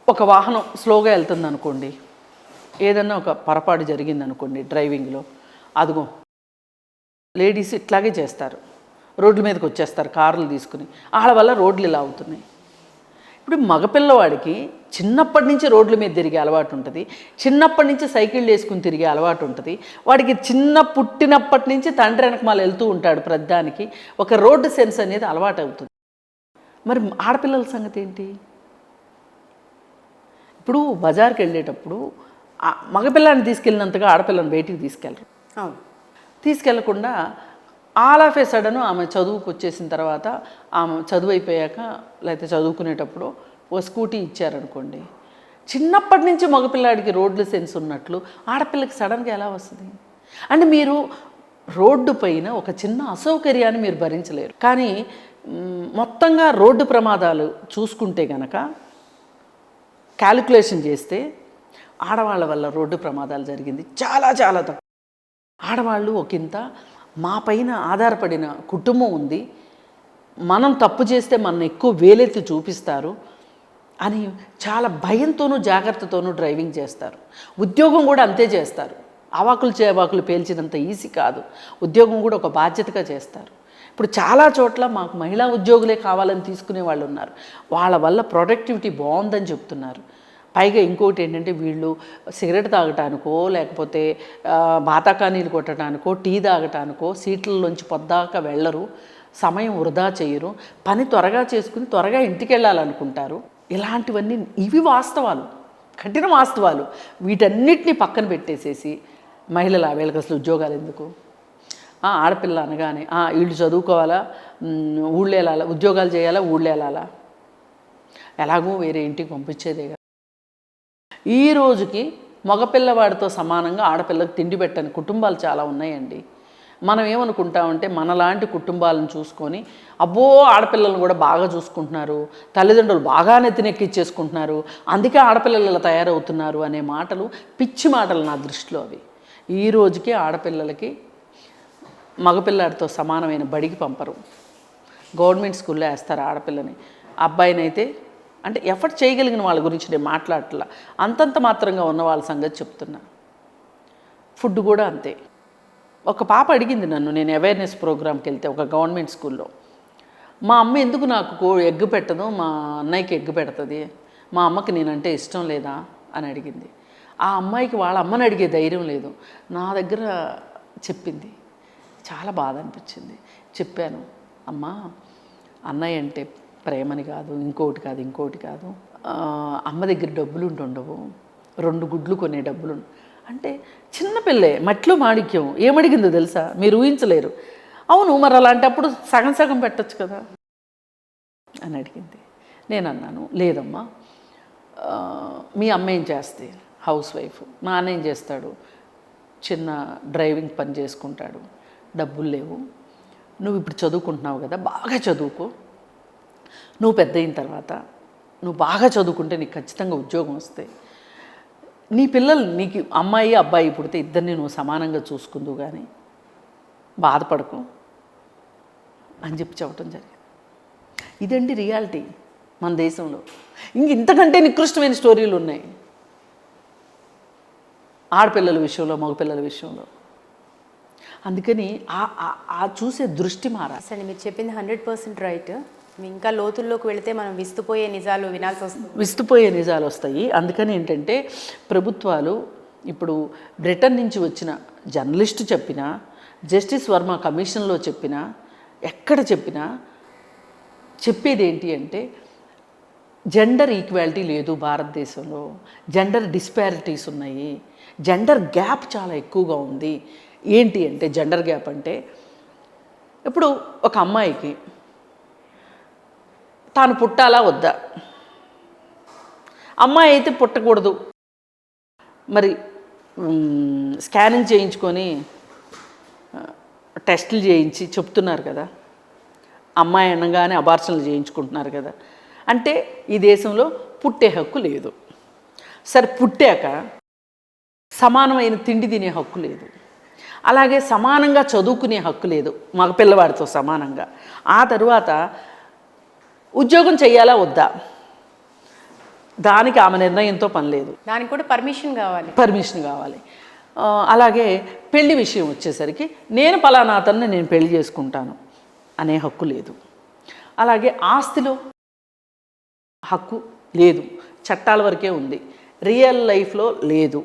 ఒక వాహనం స్లోగా వెళ్తుంది అనుకోండి, ఏదైనా ఒక పొరపాటు జరిగిందనుకోండి డ్రైవింగ్లో, అదిగో లేడీస్ ఇట్లాగే చేస్తారు, రోడ్ల మీదకి వచ్చేస్తారు కార్లు తీసుకుని, వాళ్ళ వల్ల రోడ్లు ఇలా అవుతున్నాయి. ఇప్పుడు మగపిల్లవాడికి చిన్నప్పటి నుంచి రోడ్ల మీద తిరిగే అలవాటు ఉంటుంది, చిన్నప్పటి నుంచి సైకిళ్ళు వేసుకుని తిరిగే అలవాటు ఉంటుంది, వాడికి పుట్టినప్పటి నుంచి తండ్రి వెనకమాల వెళ్తూ ఉంటాడు ప్రతిదానికి, ఒక రోడ్డు సెన్స్ అనేది అలవాటు అవుతుంది. మరి ఆడపిల్లల సంగతి ఏంటి? ఇప్పుడు బజార్కి వెళ్ళేటప్పుడు మగపిల్లాన్ని తీసుకెళ్ళినంతగా ఆడపిల్లని బయటికి తీసుకెళ్ళరు. తీసుకెళ్లకుండా ఆల్ ఆఫ్ ఏ సడన్ ఆమె చదువుకు వచ్చేసిన తర్వాత, ఆమె చదువు అయిపోయాక లేకపోతే చదువుకునేటప్పుడు ఓ స్కూటీ ఇచ్చారనుకోండి, చిన్నప్పటి నుంచి మగపిల్లాడికి రోడ్లు సెన్స్ ఉన్నట్లు ఆడపిల్లకి సడన్గా ఎలా వస్తుంది? అంటే మీరు రోడ్డు పైన ఒక చిన్న అసౌకర్యాన్ని మీరు భరించలేరు. కానీ మొత్తంగా రోడ్డు ప్రమాదాలు చూసుకుంటే గనక క్యాలిక్యులేషన్ చేస్తే ఆడవాళ్ళ వల్ల రోడ్డు ప్రమాదాలు జరిగింది చాలా చాలా తక్కువ. ఆడవాళ్ళు ఒకంత మా పైన ఆధారపడిన కుటుంబం ఉంది, మనం తప్పు చేస్తే మన ఎక్కువ వేలెత్తి చూపిస్తారు అని చాలా భయంతోనూ జాగ్రత్తతోనూ డ్రైవింగ్ చేస్తారు. ఉద్యోగం కూడా అంతే చేస్తారు. అవాకులు చేవాకులు పేల్చినంత ఈజీ కాదు, ఉద్యోగం కూడా ఒక బాధ్యతగా చేస్తారు. ఇప్పుడు చాలా చోట్ల మాకు మహిళా ఉద్యోగులే కావాలని తీసుకునే వాళ్ళు ఉన్నారు, వాళ్ళ వల్ల ప్రొడక్టివిటీ బాగుందని చెప్తున్నారు. పైగా ఇంకోటి ఏంటంటే, వీళ్ళు సిగరెట్ తాగటానికో లేకపోతే బాతాకానీలు కొట్టడానికో టీ తాగటానికో సీట్లలోంచి పొద్దాక వెళ్ళరు, సమయం వృధా చేయరు, పని త్వరగా చేసుకుని త్వరగా ఇంటికి వెళ్ళాలనుకుంటారు. ఇలాంటివన్నీ ఇవి వాస్తవాలు, కఠిన వాస్తవాలు. వీటన్నిటిని పక్కన పెట్టేసేసి మహిళల వీళ్ళకి అసలు ఉద్యోగాలు ఎందుకు, ఆడపిల్ల అనగానే వీళ్ళు చదువుకోవాలా, ఊళ్ళో వెళ్ళాలా, ఉద్యోగాలు చేయాలా, ఊళ్ళో వెళ్ళాలా, ఎలాగో వేరే ఇంటికి పంపించేదే కదా. ఈ రోజుకి మగపిల్లవాడితో సమానంగా ఆడపిల్లకి తిండి పెట్టని కుటుంబాలు చాలా ఉన్నాయండి. మనం ఏమనుకుంటామంటే మనలాంటి కుటుంబాలను చూసుకొని అబ్బో ఆడపిల్లలను కూడా బాగా చూసుకుంటున్నారు, తల్లిదండ్రులు బాగా నెత్తినెక్కిచ్చేసుకుంటున్నారు, అందుకే ఆడపిల్లలు ఇలా తయారవుతున్నారు అనే మాటలు పిచ్చి మాటలు నా దృష్టిలో. అవి ఈ రోజుకి ఆడపిల్లలకి మగపిల్లాడితో సమానమైన బడికి పంపరు, గవర్నమెంట్ స్కూల్లో వేస్తారు ఆడపిల్లని. అబ్బాయినైతే అంటే ఎఫర్ట్ చేయగలిగిన వాళ్ళ గురించి నేను మాట్లాడట్లా, అంతంత మాత్రంగా ఉన్న వాళ్ళ సంగతి చెప్తున్నా. ఫుడ్ కూడా అంతే. ఒక పాప అడిగింది నన్ను, నేను అవేర్నెస్ ప్రోగ్రామ్కి వెళ్తే ఒక గవర్నమెంట్ స్కూల్లో, మా అమ్మ ఎందుకు నాకు ఎగ్ పెట్టదు, మా అన్నయ్యకి ఎగ్ పెడుతుంది, మా అమ్మకి నేనంటే ఇష్టం లేదా అని అడిగింది. ఆ అమ్మాయికి వాళ్ళ అమ్మని అడిగే ధైర్యం లేదు, నా దగ్గర చెప్పింది. చాలా బాధ అనిపించింది. చెప్పాను, అమ్మా అన్నయ్య అంటే ప్రేమని కాదు, ఇంకోటి కాదు, అమ్మ దగ్గర డబ్బులు ఉండవు, 2 గుడ్లు కొనే డబ్బులు అంటే చిన్నపిల్లే, మట్లో మాణిక్యం. ఏమడిగిందో తెలుసా, మీరు ఊహించలేరు. అవును మరి అలాంటప్పుడు సగం సగం పెట్టచ్చు కదా అని అడిగింది. నేను అన్నాను, లేదమ్మా, మీ అమ్మ ఏం చేస్తే హౌస్ వైఫ్, మా అన్న ఏం చేస్తాడు, చిన్న డ్రైవింగ్ పని చేసుకుంటాడు, డబ్బులు లేవు, నువ్వు ఇప్పుడు చదువుకుంటున్నావు కదా, బాగా చదువుకో, నువ్వు పెద్ద అయిన తర్వాత నువ్వు బాగా చదువుకుంటే నీకు ఖచ్చితంగా ఉద్యోగం వస్తాయి, నీ పిల్లలు నీకు అమ్మాయి అబ్బాయి పుడితే ఇద్దరిని నువ్వు సమానంగా చూసుకుందువు కానీ బాధపడకు అని చెప్పడం జరిగింది. ఇదండి రియాలిటీ మన దేశంలో. ఇంతకంటే నికృష్టమైన స్టోరీలు ఉన్నాయి ఆడపిల్లల విషయంలో, మగపిల్లల విషయంలో. అందుకని ఆ చూసే దృష్టి మారాలి. అసలు మీరు చెప్పింది 100% రైట్. ఇంకా లోతుల్లోకి వెళితే మనం విస్తుపోయే నిజాలు వినాల్సి వస్తుంది. విస్తుపోయే నిజాలు వస్తాయి. అందుకని ఏంటంటే ప్రభుత్వాలు ఇప్పుడు బ్రిటన్ నుంచి వచ్చిన జర్నలిస్టు చెప్పినా, జస్టిస్ వర్మ కమిషన్లో చెప్పినా, ఎక్కడ చెప్పినా చెప్పేది ఏంటి అంటే జెండర్ ఈక్వాలిటీ లేదు భారతదేశంలో, జెండర్ డిస్పారిటీస్ ఉన్నాయి, జెండర్ గ్యాప్ చాలా ఎక్కువగా ఉంది. ఏంటి అంటే జెండర్ గ్యాప్ అంటే ఇప్పుడు ఒక అమ్మాయికి తాను పుట్టాలా వద్దా, అమ్మాయి అయితే పుట్టకూడదు, మరి స్కానింగ్ చేయించుకొని టెస్టులు చేయించి చెప్తున్నారు కదా, అమ్మాయి అనగానే అబార్షన్లు చేయించుకుంటున్నారు కదా, అంటే ఈ దేశంలో పుట్టే హక్కు లేదు. సరే పుట్టాక సమానమైన తిండి తినే హక్కు లేదు, అలాగే సమానంగా చదువుకునే హక్కు లేదు మగ పిల్లవాడితో సమానంగా. ఆ తరువాత ఉద్యోగం చేయాలా వద్దా, దానికి ఆమె నిర్ణయంతో పని లేదు, దానికి కూడా పర్మిషన్ కావాలి. అలాగే పెళ్లి విషయం వచ్చేసరికి నేను పలానా అతన్ని నేను పెళ్లి చేసుకుంటాను అనే హక్కు లేదు. అలాగే ఆస్తిలో హక్కు లేదు, చట్టాల వరకే ఉంది, రియల్ లైఫ్లో లేదు.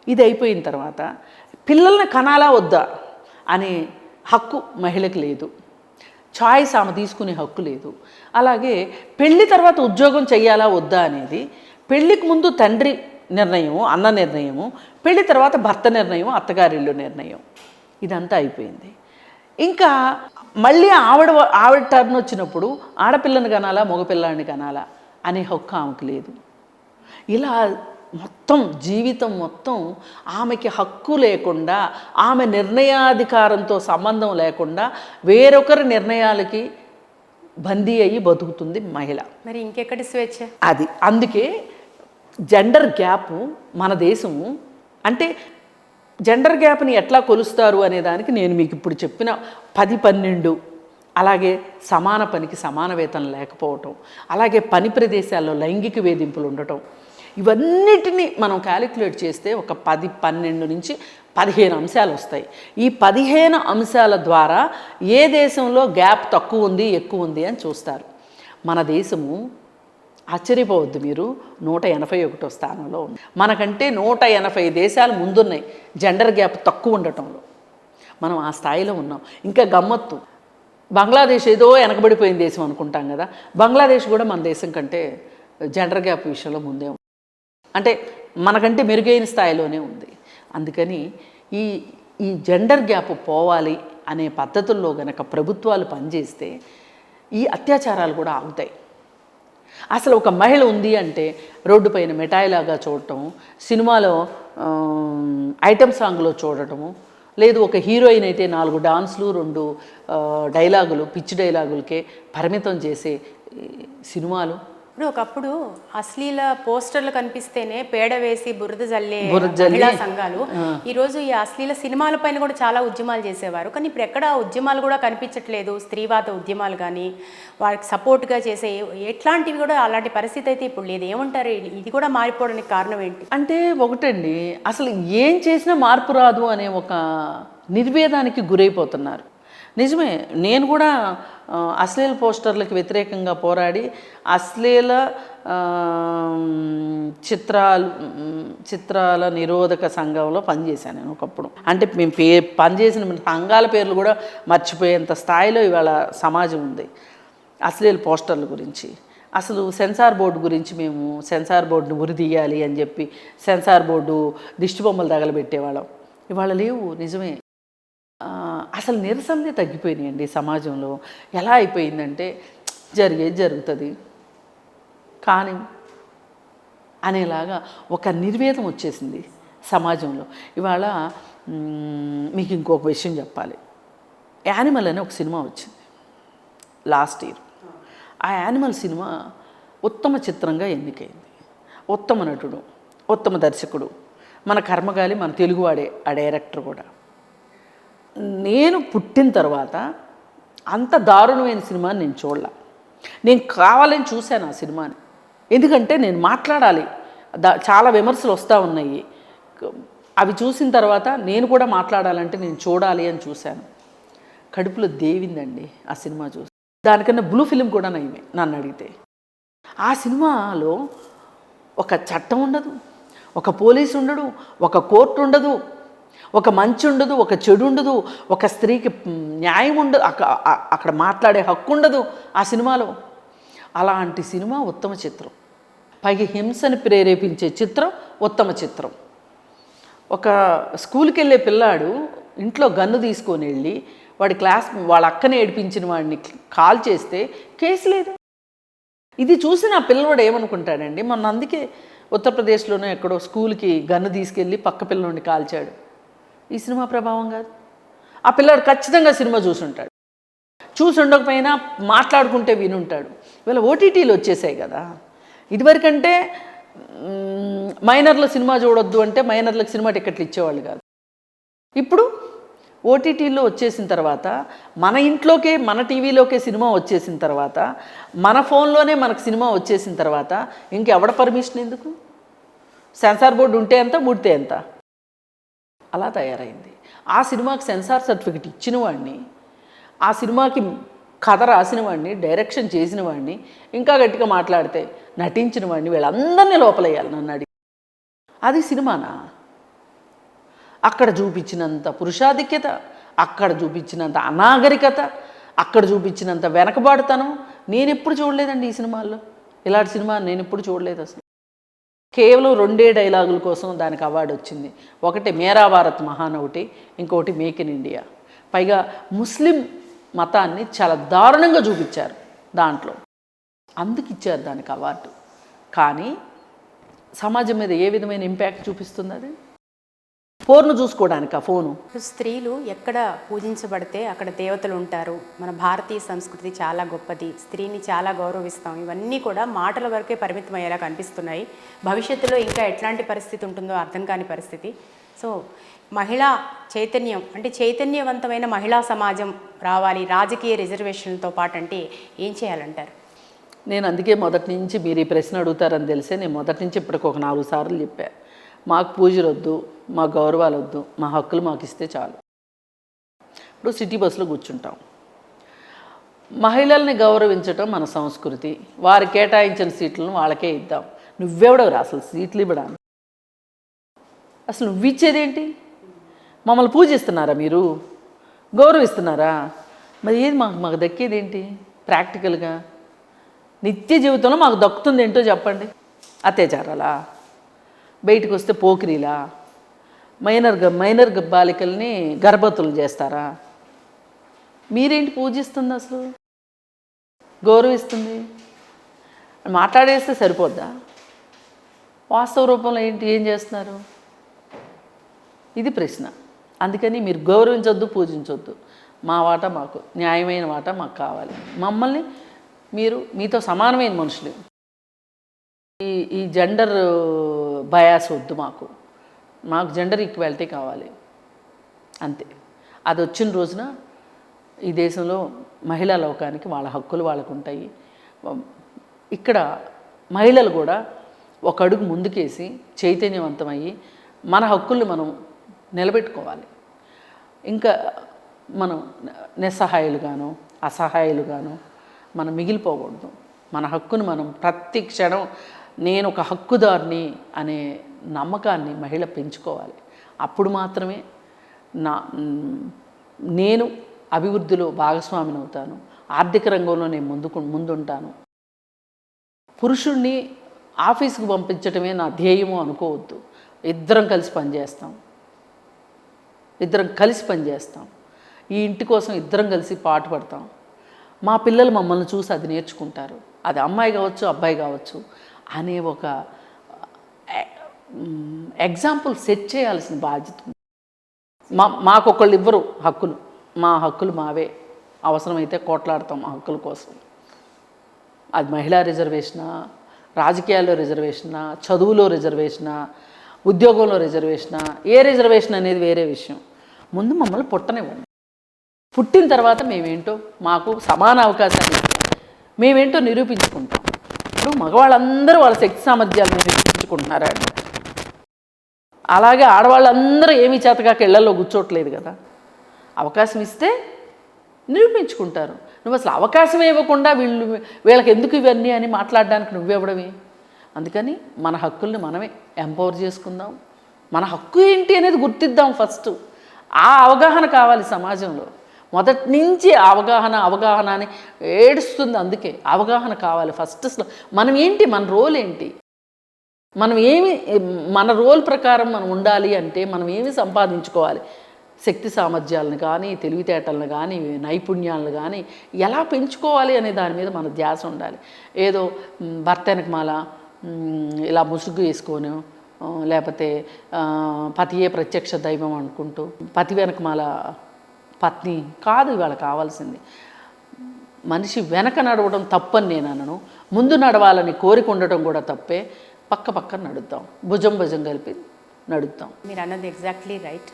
ఇది అయిపోయిన తర్వాత పిల్లల్ని కనాలా వద్దా అనే హక్కు మహిళకి లేదు, చాయిస్ ఆమె తీసుకునే హక్కు లేదు. అలాగే పెళ్లి తర్వాత ఉద్యోగం చేయాలా వద్దా అనేది పెళ్లికి ముందు తండ్రి నిర్ణయము, అన్న నిర్ణయము, పెళ్లి తర్వాత భర్త నిర్ణయం, అత్తగారిల్లు నిర్ణయం. ఇదంతా అయిపోయింది. ఇంకా మళ్ళీ ఆవిడ టర్న్ వచ్చినప్పుడు ఆడపిల్లని కనాలా మగపిల్లాడిని కనాలా అనే హక్కు ఆమెకు లేదు. ఇలా మొత్తం జీవితం మొత్తం ఆమెకి హక్కు లేకుండా, ఆమె నిర్ణయాధికారంతో సంబంధం లేకుండా వేరొకరి నిర్ణయాలకి బందీ అయ్యి బతుకుతుంది మహిళ. మరి ఇంకెక్కడి స్వేచ్ఛ అది. అందుకే జెండర్ గ్యాప్ మన దేశము అంటే జెండర్ గ్యాప్ని ఎట్లా కొలుస్తారు అనే దానికి నేను మీకు ఇప్పుడు చెప్పిన 10-12, అలాగే సమాన పనికి సమాన వేతనం లేకపోవటం, అలాగే పని ప్రదేశాల్లో లైంగిక వేధింపులు ఉండటం, ఇవన్నిటినీ మనం క్యాలిక్యులేట్ చేస్తే ఒక 10-12 నుంచి 15 అంశాలు వస్తాయి. ఈ 15 అంశాల ద్వారా ఏ దేశంలో గ్యాప్ తక్కువ ఉంది ఎక్కువ ఉంది అని చూస్తారు. మన దేశము ఆశ్చర్యపోవద్దు మీరు, 181వ స్థానంలో ఉంది. మనకంటే 180 దేశాలు ముందున్నాయి జెండర్ గ్యాప్ తక్కువ ఉండటంలో. మనం ఆ స్థాయిలో ఉన్నాం. ఇంకా గమ్మత్తు, బంగ్లాదేశ్ ఏదో వెనకబడిపోయిన దేశం అనుకుంటాం కదా, బంగ్లాదేశ్ కూడా మన దేశం కంటే జెండర్ గ్యాప్ విషయంలో ముందే ఉంది, అంటే మనకంటే మెరుగైన స్థాయిలోనే ఉంది. అందుకని ఈ జెండర్ గ్యాప్ పోవాలి అనే పద్ధతుల్లో గనక ప్రభుత్వాలు పనిచేస్తే ఈ అత్యాచారాలు కూడా ఆగుతాయి. అసలు ఒక మహిళ ఉంది అంటే రోడ్డు పైన మిఠాయిలాగా చూడటం, సినిమాలో ఐటమ్ సాంగ్లో చూడటము, లేదు ఒక హీరోయిన్ అయితే 4 డాన్సులు 2 డైలాగులు పిచ్చి డైలాగులకే పరిమితం చేసే సినిమాలు. ఇప్పుడు ఒకప్పుడు అశ్లీల పోస్టర్లు కనిపిస్తేనే పేడ వేసి బురద జల్లే మహిళా సంఘాలు ఈరోజు ఈ అశ్లీల సినిమాల పైన కూడా చాలా ఉద్యమాలు చేసేవారు. కానీ ఇప్పుడు ఎక్కడ ఉద్యమాలు కూడా కనిపించట్లేదు, స్త్రీవాద ఉద్యమాలు కానీ వారికి సపోర్ట్గా చేసే ఎట్లాంటివి కూడా అలాంటి పరిస్థితి అయితే ఇప్పుడు లేదు. ఏమంటారు, ఇది కూడా మారిపోవడానికి కారణం ఏంటి? అంటే ఒకటండి, అసలు ఏం చేసినా మార్పు రాదు అనే ఒక నిర్వేదానికి గురైపోతున్నారు. నిజమే, నేను కూడా అశ్లీల పోస్టర్లకు వ్యతిరేకంగా పోరాడి అశ్లీల చిత్రాల నిరోధక సంఘంలో పనిచేశాను నేను ఒకప్పుడు. అంటే మేము పనిచేసిన సంఘాల పేర్లు కూడా మర్చిపోయేంత స్థాయిలో ఇవాళ సమాజం ఉంది అశ్లీల పోస్టర్ల గురించి. అసలు సెన్సార్ బోర్డు గురించి మేము సెన్సార్ బోర్డును ఉరిదీయాలి అని చెప్పి సెన్సార్ బోర్డు దిష్టి బొమ్మలు తగలబెట్టేవాళ్ళం. ఇవాళ లేవు. నిజమే, అసలు నిరసనలే తగ్గిపోయినాయండి సమాజంలో. ఎలా అయిపోయిందంటే జరిగేది జరుగుతుంది కానీ అనేలాగా ఒక నిర్వేదం వచ్చేసింది సమాజంలో. ఇవాళ మీకు ఇంకొక విషయం చెప్పాలి. యానిమల్ అనే ఒక సినిమా వచ్చింది లాస్ట్ ఇయర్. ఆ యానిమల్ సినిమా ఉత్తమ చిత్రంగా ఎన్నికైంది. ఉత్తమ నటుడు, ఉత్తమ దర్శకుడు మన కర్మగాలి, మన తెలుగువాడే ఆ డైరెక్టర్ కూడా. నేను పుట్టిన తర్వాత అంత దారుణమైన సినిమాని నేను చూడలే. నేను కావాలని చూశాను ఆ సినిమాని, ఎందుకంటే నేను మాట్లాడాలి, చాలా విమర్శలు వస్తూ ఉన్నాయి. అవి చూసిన తర్వాత నేను కూడా మాట్లాడాలంటే నేను చూడాలి అని చూశాను. కడుపులో దేవిందండి ఆ సినిమా చూసి. దానికన్నా బ్లూ ఫిలిం కూడా నయమే నన్ను అడిగితే. ఆ సినిమాలో ఒక చట్టం ఉండదు, ఒక పోలీసు ఉండడు, ఒక కోర్టు ఉండదు, ఒక మంచి ఉండదు, ఒక చెడు ఉండదు, ఒక స్త్రీకి న్యాయం ఉండదు, అక్కడ మాట్లాడే హక్కు ఉండదు ఆ సినిమాలో. అలాంటి సినిమా ఉత్తమ చిత్రం. పైగా హింసని ప్రేరేపించే చిత్రం ఉత్తమ చిత్రం. ఒక స్కూల్కి వెళ్ళే పిల్లాడు ఇంట్లో గన్ను తీసుకొని వెళ్ళి వాళ్ళ అక్కని ఏడిపించిన వాడిని కాల్ చేస్తే కేసు లేదు. ఇది చూసి నా పిల్లవాడు ఏమనుకుంటాడండి, మొన్న అందుకే ఉత్తరప్రదేశ్లోనే ఎక్కడో స్కూల్కి గన్ను తీసుకెళ్ళి పక్క పిల్లవాడిని కాల్చాడు. ఈ సినిమా ప్రభావం కాదు. ఆ పిల్లాడు ఖచ్చితంగా సినిమా చూసుంటాడు, చూసి ఉండకపోయినా మాట్లాడుకుంటే వినుంటాడు. ఇవాళ ఓటీటీలు వచ్చేసాయి కదా. ఇదివరకంటే మైనర్ల సినిమా చూడొద్దు అంటే మైనర్లకు సినిమా టికెట్లు ఇచ్చేవాళ్ళు కాదు. ఇప్పుడు ఓటీటీలో వచ్చేసిన తర్వాత మన ఇంట్లోకే మన టీవీలోకే సినిమా వచ్చేసిన తర్వాత మన ఫోన్లోనే మనకు సినిమా వచ్చేసిన తర్వాత ఇంకెవడ పర్మిషన్ ఎందుకు? సెన్సార్ బోర్డు ఉంటే ఎంత, ముడితే ఎంత, అలా తయారైంది. ఆ సినిమాకి సెన్సార్ సర్టిఫికెట్ ఇచ్చిన వాడిని, ఆ సినిమాకి కథ రాసిన వాడిని, డైరెక్షన్ చేసిన వాడిని, ఇంకా గట్టిగా మాట్లాడితే నటించిన వాడిని, వీళ్ళందరినీ లోపలేయాలి నన్ను అడిగి. అది సినిమానా? అక్కడ చూపించినంత పురుషాధిక్యత, అక్కడ చూపించినంత అనాగరికత, అక్కడ చూపించినంత వెనకబాటుతనం నేను ఎప్పుడు చూడలేదండి ఈ సినిమాల్లో. ఇలాంటి సినిమా నేను ఎప్పుడు చూడలేదు అసలు. కేవలం 2 డైలాగుల కోసం దానికి అవార్డు వచ్చింది. ఒకటి మేరా భారత్ మహాన్, ఒకటి ఇంకొకటి మేక్ ఇన్ ఇండియా. పైగా ముస్లిం మతాన్ని చాలా దారుణంగా చూపించారు దాంట్లో, అందుకు ఇచ్చారు దానికి అవార్డు. కానీ సమాజం మీద ఏ విధమైన ఇంపాక్ట్ చూపిస్తుంది అది? ఫోన్ను చూసుకోవడానికి ఆ ఫోను. స్త్రీలు ఎక్కడ పూజించబడితే అక్కడ దేవతలు ఉంటారు. మన భారతీయ సంస్కృతి చాలా గొప్పది, స్త్రీని చాలా గౌరవిస్తాం, ఇవన్నీ కూడా మాటల వరకే పరిమితం అయ్యేలా కనిపిస్తున్నాయి. భవిష్యత్తులో ఇంకా ఎట్లాంటి పరిస్థితి ఉంటుందో అర్థం కాని పరిస్థితి. సో మహిళా చైతన్యం అంటే చైతన్యవంతమైన మహిళా సమాజం రావాలి రాజకీయ రిజర్వేషన్లతో పాటు అంటే ఏం చేయాలంటారు? నేను అందుకే మొదటి నుంచి మీరు ఈ ప్రశ్న అడుగుతారని తెలిసే నేను మొదటి నుంచి ఇప్పటికి ఒక 4 సార్లు చెప్పా, మాకు పూజలు వద్దు, మా గౌరవాలు వద్దు, మా హక్కులు మాకు ఇస్తే చాలు. ఇప్పుడు సిటీ బస్సులో కూర్చుంటాం, మహిళల్ని గౌరవించటం మన సంస్కృతి, వారు కేటాయించిన సీట్లను వాళ్ళకే ఇద్దాం. నువ్వెవడవరా అసలు సీట్లు ఇవ్వడానికి? అసలు నువ్వు ఇచ్చేదేంటి? మమ్మల్ని పూజిస్తున్నారా మీరు? గౌరవిస్తున్నారా? మరి ఏది మాకు దక్కేదేంటి? ప్రాక్టికల్గా నిత్య జీవితంలో మాకు దక్కుతుంది ఏంటో చెప్పండి. అత్యాచారాలా? బయటకు వస్తే పోకిరీలా? మైనర్ బాలికల్ని గర్భవతులు చేస్తారా? మీరేంటి పూజిస్తుంది అసలు, గౌరవిస్తుంది? మాట్లాడేస్తే సరిపోద్దా? వాస్తవ రూపంలో ఏం చేస్తున్నారు? ఇది ప్రశ్న. అందుకని మీరు గౌరవించొద్దు, పూజించొద్దు, మా వాటా మాకు, న్యాయమైన వాటా మాకు కావాలి. మమ్మల్ని మీతో సమానమైన మనుషులు. ఈ జెండర్ బయాస్ వద్దు మాకు జెండర్ ఈక్వాలిటీ కావాలి అంతే. అది వచ్చిన రోజున ఈ దేశంలో మహిళా లోకానికి వాళ్ళ హక్కులు వాళ్ళకు ఉంటాయి. ఇక్కడ మహిళలు కూడా ఒక అడుగు ముందుకేసి చైతన్యవంతమయ్యి మన హక్కుల్ని మనం నిలబెట్టుకోవాలి. ఇంకా మనం నిస్సహాయులుగాను అసహాయులుగాను మనం మిగిలిపోకూడదు. మన హక్కును మనం ప్రతి క్షణం నేను ఒక హక్కుదారిని అనే నమ్మకాన్ని మహిళ పెంచుకోవాలి. అప్పుడు మాత్రమే నేను అభివృద్ధిలో భాగస్వామిని అవుతాను, ఆర్థిక రంగంలో నేను ముందుంటాను. పురుషుణ్ణి ఆఫీస్కి పంపించటమే నా ధ్యేయము అనుకోవద్దు. ఇద్దరం కలిసి పనిచేస్తాం, ఈ ఇంటి కోసం ఇద్దరం కలిసి పాటుపడతాం. మా పిల్లలు మమ్మల్ని చూసి అది నేర్చుకుంటారు. అది అమ్మాయి కావచ్చు, అబ్బాయి కావచ్చు అనే ఒక ఎగ్జాంపుల్ సెట్ చేయాల్సిన బాధ్యత. మాకొకళ్ళు ఇవ్వరు హక్కులు, మా హక్కులు మావే. అవసరమైతే కొట్లాడతాం ఆ హక్కుల కోసం. అది మహిళా రిజర్వేషనా, రాజకీయాల్లో రిజర్వేషనా, చదువులో రిజర్వేషనా, ఉద్యోగంలో రిజర్వేషనా, ఏ రిజర్వేషన్ అనేది వేరే విషయం. ముందు మమ్మల్ని పుట్టనివ్వండి. పుట్టిన తర్వాత మేమేంటో, మాకు సమాన అవకాశాలు మేమేంటో నిరూపించుకుంటాం. ఇప్పుడు మగవాళ్ళందరూ వాళ్ళ శక్తి సామర్థ్యాలను నిరూపించుకుంటున్నారా? అలాగే ఆడవాళ్ళందరూ ఏమీ చేతకాక ఇళ్లలో కూర్చోట్లేదు కదా. అవకాశం ఇస్తే నిరూపించుకుంటారు. నువ్వు అసలు అవకాశం ఇవ్వకుండా వీళ్ళకి ఎందుకు ఇవన్నీ అని మాట్లాడడానికి నువ్వెవడవి. అందుకని మన హక్కుల్ని మనమే ఎంపవర్ చేసుకుందాం. మన హక్కు ఏంటి అనేది గుర్తిద్దాం ఫస్ట్. ఆ అవగాహన కావాలి సమాజంలో. మొదటి నుంచి అవగాహన అని ఏడుస్తుంది. అందుకే అవగాహన కావాలి ఫస్ట్. అసలు మనం ఏంటి, మన రోల్ ఏంటి, మన రోల్ ప్రకారం మనం ఉండాలి అంటే మనం ఏమి సంపాదించుకోవాలి, శక్తి సామర్థ్యాలను కానీ, తెలివితేటలను కానీ, నైపుణ్యాలను కానీ ఎలా పెంచుకోవాలి అనే దాని మీద మన ధ్యాస ఉండాలి. ఏదో భర్త వెనకమాల ఇలా ముసుగు వేసుకొని, లేకపోతే పతియే ప్రత్యక్ష దైవం అనుకుంటూ పతి వెనకమాల పత్ని కాదు ఇవాళ కావాల్సింది. మనిషి వెనక నడవడం తప్పని నేను అనను, ముందు నడవాలని కోరిక ఉండటం కూడా తప్పే. పక్క నడుద్దాం, భుజం కలిపి నడుద్దాం. మీరు అన్నది ఎగ్జాక్ట్లీ రైట్.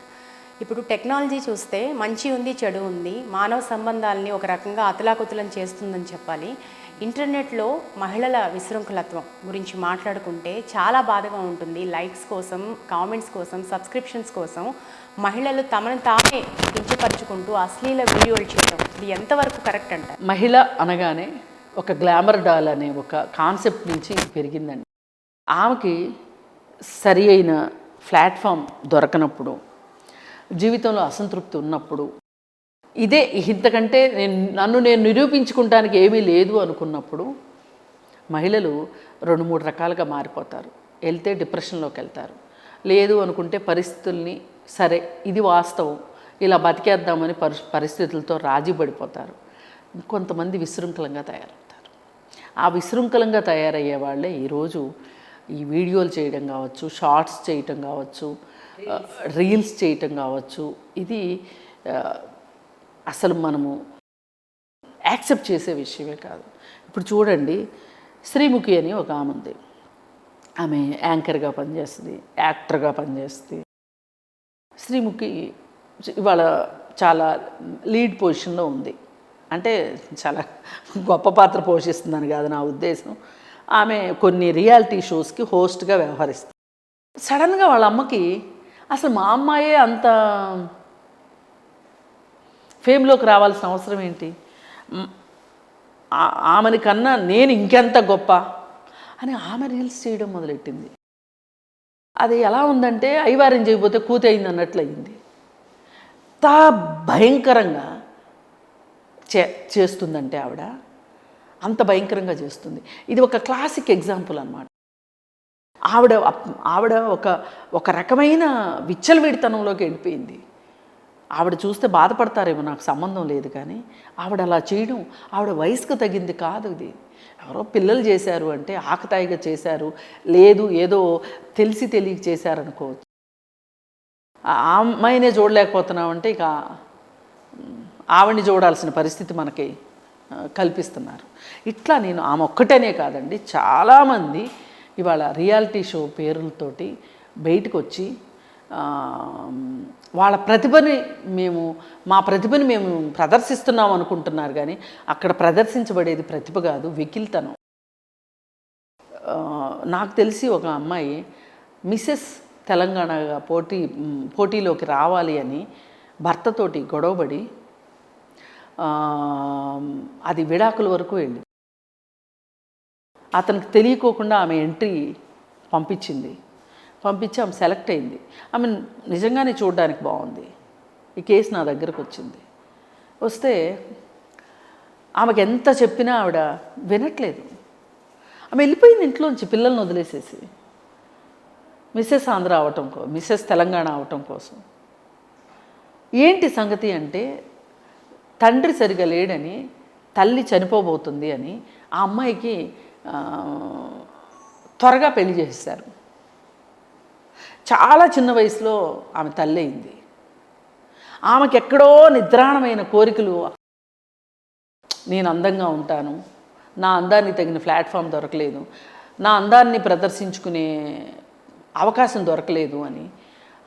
ఇప్పుడు టెక్నాలజీ చూస్తే మంచి ఉంది, చెడు ఉంది, మానవ సంబంధాలని ఒక రకంగా అతలాకుతలం చేస్తుందని చెప్పాలి. ఇంటర్నెట్లో మహిళల విశృంఖలత్వం గురించి మాట్లాడుకుంటే చాలా బాధగా ఉంటుంది. లైక్స్ కోసం, కామెంట్స్ కోసం, సబ్స్క్రిప్షన్స్ కోసం మహిళలు తమను తామే కించపరుచుకుంటూ అశ్లీల వీడియోలు చేయడం ఇది ఎంతవరకు కరెక్ట్ అంటారు? మహిళ అనగానే ఒక గ్లామర్ డాల్ అనే ఒక కాన్సెప్ట్ నుంచి పెరిగిందండి. ఆమెకి సరి అయిన ప్లాట్ఫామ్ దొరకనప్పుడు, జీవితంలో అసంతృప్తి ఉన్నప్పుడు, ఇదే ఇంతకంటే నన్ను నేను నిరూపించుకుంటానికి ఏమీ లేదు అనుకున్నప్పుడు మహిళలు 2-3 రకాలుగా మారిపోతారు. వెళ్తే డిప్రెషన్లోకి వెళ్తారు. లేదు అనుకుంటే పరిస్థితుల్ని, సరే ఇది వాస్తవం, ఇలా బతికేద్దామని పరిస్థితులతో రాజీ పడిపోతారు. కొంతమంది విశృంఖలంగా తయారవుతారు. ఆ విశృంఖలంగా తయారయ్యే వాళ్ళే ఈరోజు ఈ వీడియోలు చేయడం కావచ్చు, షార్ట్స్ చేయటం కావచ్చు, రీల్స్ చేయటం కావచ్చు. ఇది అసలు మనము యాక్సెప్ట్ చేసే విషయమే కాదు. ఇప్పుడు చూడండి, శ్రీముఖి అని ఒక ఆమె ఉంది. ఆమె యాంకర్గా పనిచేస్తుంది, యాక్టర్గా పనిచేస్తుంది. శ్రీముఖి ఇవాళ చాలా లీడ్ పొజిషన్లో ఉంది. అంటే చాలా గొప్ప పాత్ర పోషిస్తుందని కాదు నా ఉద్దేశం. ఆమె కొన్ని రియాలిటీ షోస్కి హోస్ట్గా వ్యవహరిస్తుంది. సడన్గా వాళ్ళ అమ్మకి అసలు మా అమ్మాయే అంత ఫేమ్లోకి రావాల్సిన అవసరం ఏంటి, ఆమెని కన్నా నేను ఇంకెంత గొప్ప అని ఆమె రీల్స్ చేయడం మొదలెట్టింది. అది ఎలా ఉందంటే ఐవారం చేయకపోతే కూతి అయింది అన్నట్లు అయింది. అంత భయంకరంగా చేస్తుందంటే అంత భయంకరంగా చేస్తుంది. ఇది ఒక క్లాసిక్ ఎగ్జాంపుల్ అన్నమాట. ఆవిడ ఒక రకమైన విచ్చలవిడితనంలోకి వెళ్ళిపోయింది. ఆవిడ చూస్తే బాధపడతారేమో, నాకు సంబంధం లేదు, కానీ ఆవిడ అలా చేయడం ఆవిడ వయసుకు తగింది కాదు. ఇది ఎవరో పిల్లలు చేశారు అంటే ఆకతాయిగా చేశారు, లేదు ఏదో తెలియక చేశారనుకోవచ్చు. ఆ అమ్మాయినే చూడలేకపోతున్నామంటే ఇక ఆవిడ్ని చూడాల్సిన పరిస్థితి మనకి కల్పిస్తున్నారు. ఇట్లా నేను ఆమె ఒక్కటనే కాదండి, చాలామంది ఇవాళ రియాలిటీ షో పేర్లతోటి బయటకు వచ్చి వాళ్ళ ప్రతిభని మా ప్రతిభని మేము ప్రదర్శిస్తున్నాం అనుకుంటున్నారు, కానీ అక్కడ ప్రదర్శించబడేది ప్రతిభ కాదు, వెకిల్తనం. నాకు తెలిసి ఒక అమ్మాయి మిసెస్ తెలంగాణగా పోటీలోకి రావాలి అని భర్తతోటి గొడవపడి అది విడాకుల వరకు వెళ్ళి అతనికి తెలియకోకుండా ఆమె ఎంట్రీ పంపించి ఆమె సెలెక్ట్ అయింది. ఆమె నిజంగానే చూడడానికి బాగుంది. ఈ కేసు నా దగ్గరకు వస్తే ఆమెకు ఎంత చెప్పినా ఆవిడ వినట్లేదు. ఆమె వెళ్ళిపోయింది ఇంట్లోంచి పిల్లల్ని వదిలేసేసి మిసెస్ ఆంధ్ర మిసెస్ తెలంగాణ అవటం కోసం. ఏంటి సంగతి అంటే తండ్రి సరిగా లేడని, తల్లి చనిపోబోతుంది అని ఆ అమ్మాయికి త్వరగా పెళ్లి చేసేశారు. చాలా చిన్న వయసులో ఆమె తల్లి అయింది. ఆమెకి ఎక్కడో నిద్రాణమైన కోరికలు, నేను అందంగా ఉంటాను, నా అందాన్ని తగిన ప్లాట్ఫామ్ దొరకలేదు, నా అందాన్ని ప్రదర్శించుకునే అవకాశం దొరకలేదు అని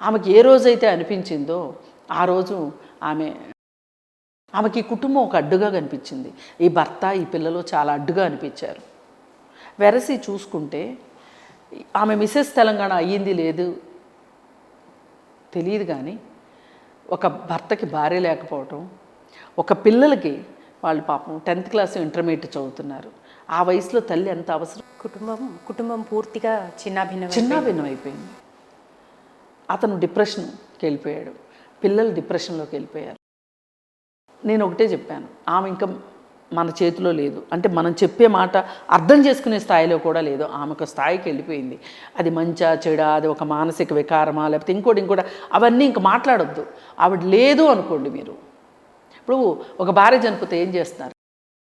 ఆమెకి ఏ రోజైతే అనిపించిందో ఆ రోజు ఆమెకి కుటుంబం ఒక అడ్డుగా కనిపించింది. ఈ భర్త, ఈ పిల్లలు చాలా అడ్డుగా అనిపించారు. వెరసి చూసుకుంటే ఆమె మిసెస్ తెలంగాణ అయ్యింది లేదు తెలియదు, కానీ ఒక భర్తకి భార్య లేకపోవటం, ఒక పిల్లలకి వాళ్ళు పాపం 10th క్లాస్ ఇంటర్మీడియట్ చదువుతున్నారు. ఆ వయసులో తల్లి ఎంత అవసరం. కుటుంబం పూర్తిగా చిన్నాభిన్నం అయిపోయింది. అతను డిప్రెషన్కి వెళ్ళిపోయాడు, పిల్లలు డిప్రెషన్లోకి వెళ్ళిపోయారు. నేను ఒకటే చెప్పాను, ఆమె ఇంకా మన చేతిలో లేదు, అంటే మనం చెప్పే మాట అర్థం చేసుకునే స్థాయిలో కూడా లేదు. ఆమె ఒక స్థాయికి వెళ్ళిపోయింది. అది మంచా చెడా, అది ఒక మానసిక వికారమా, లేకపోతే ఇంకోటి అవన్నీ ఇంక మాట్లాడొద్దు. ఆవిడ లేదు అనుకోండి మీరు. ఇప్పుడు ఒక భార్య చనిపోతే ఏం చేస్తున్నారు?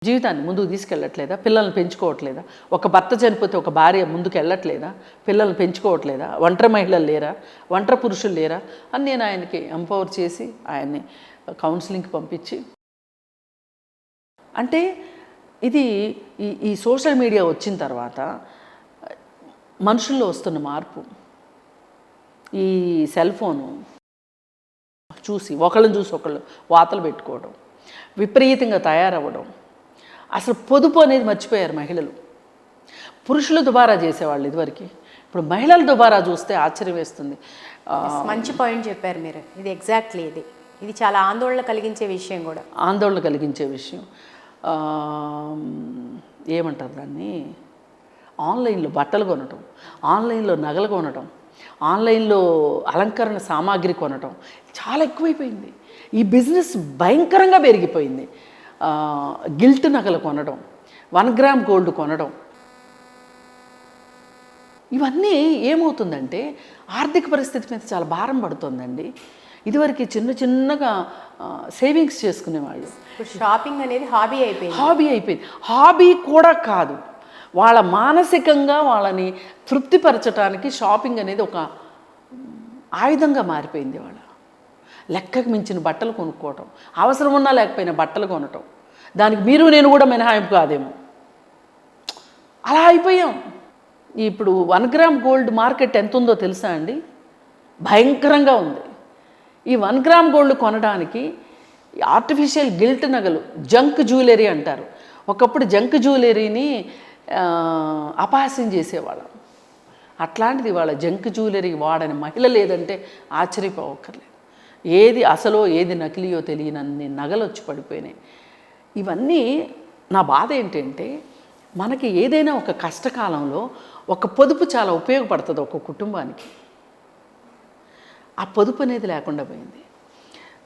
జీవితాన్ని ముందుకు తీసుకెళ్ళట్లేదా? పిల్లల్ని పెంచుకోవట్లేదా? ఒక భర్త చనిపోతే ఒక భార్య ముందుకు వెళ్ళట్లేదా? పిల్లల్ని పెంచుకోవట్లేదా? ఒంటరి మహిళలు లేరా? ఒంటరి పురుషులు లేరా అని నేను ఆయనకి ఎంపవర్ చేసి ఆయన్ని కౌన్సిలింగ్కి పంపించి, అంటే ఇది ఈ సోషల్ మీడియా వచ్చిన తర్వాత మనుషుల్లో వస్తున్న మార్పు, ఈ సెల్ ఫోను చూసి ఒకళ్ళని చూసి ఒకళ్ళు వాతలు పెట్టుకోవడం, విపరీతంగా తయారవ్వడం, అసలు పొదుపు అనేది మర్చిపోయారు మహిళలు. పురుషులు దుబారా చేసేవాళ్ళు ఇదివరకు, ఇప్పుడు మహిళలు దుబారా చూస్తే ఆశ్చర్యం వేస్తుంది. మంచి పాయింట్ చెప్పారు మీరు. ఇది ఎగ్జాక్ట్లీ ఇది చాలా ఆందోళన కలిగించే విషయం కూడా. ఆందోళన కలిగించే విషయం. ఏమంటారు దాన్ని, ఆన్లైన్లో బట్టలు కొనటం, ఆన్లైన్లో నగలు కొనటం, ఆన్లైన్లో అలంకరణ సామాగ్రి కొనటం చాలా ఎక్కువైపోయింది. ఈ బిజినెస్ భయంకరంగా పెరిగిపోయింది. గిల్ట్ నగలు కొనడం, 1 గ్రామ్ గోల్డ్ కొనడం, ఇవన్నీ ఏమవుతుందంటే ఆర్థిక పరిస్థితి మీద చాలా భారం పడుతుందండి. ఇదివరకు చిన్నగా సేవింగ్స్ చేసుకునేవాళ్ళు. షాపింగ్ అనేది హాబీ అయిపోయింది. హాబీ కూడా కాదు, వాళ్ళ మానసికంగా వాళ్ళని తృప్తిపరచడానికి షాపింగ్ అనేది ఒక ఆయుధంగా మారిపోయింది. వాళ్ళ లెక్కకు మించిన బట్టలు కొనుక్కోవటం, అవసరం ఉన్నా లేకపోయినా బట్టలు కొనటం, దానికి మీరు నేను కూడా మినహాయింపు కాదేమో, అలా అయిపోయాం. ఇప్పుడు 1 గ్రామ్ గోల్డ్ మార్కెట్ ఎంత ఉందో తెలుసా అండి? భయంకరంగా ఉంది. ఈ 1 గ్రామ్ గోల్డ్ కొనడానికి ఆర్టిఫిషియల్ గిల్ట్ నగలు, జంక్ జ్యువెలరీ అంటారు. ఒకప్పుడు జంక్ జ్యువెలరీని అపహాస్యం చేసేవాళ్ళం. అట్లాంటిది వాళ్ళ జంక్ జ్యువెలరీ వాడని మహిళ లేదంటే ఆశ్చర్యపోవక్కర్లేదు. ఏది అసలో ఏది నకిలీయో తెలియనన్ని నగలు వచ్చి పడిపోయినాయి. ఇవన్నీ నా బాధ ఏంటంటే, మనకి ఏదైనా ఒక కష్టకాలంలో ఒక పొదుపు చాలా ఉపయోగపడుతుంది ఒక కుటుంబానికి. ఆ పొదుపు అనేది లేకుండా పోయింది.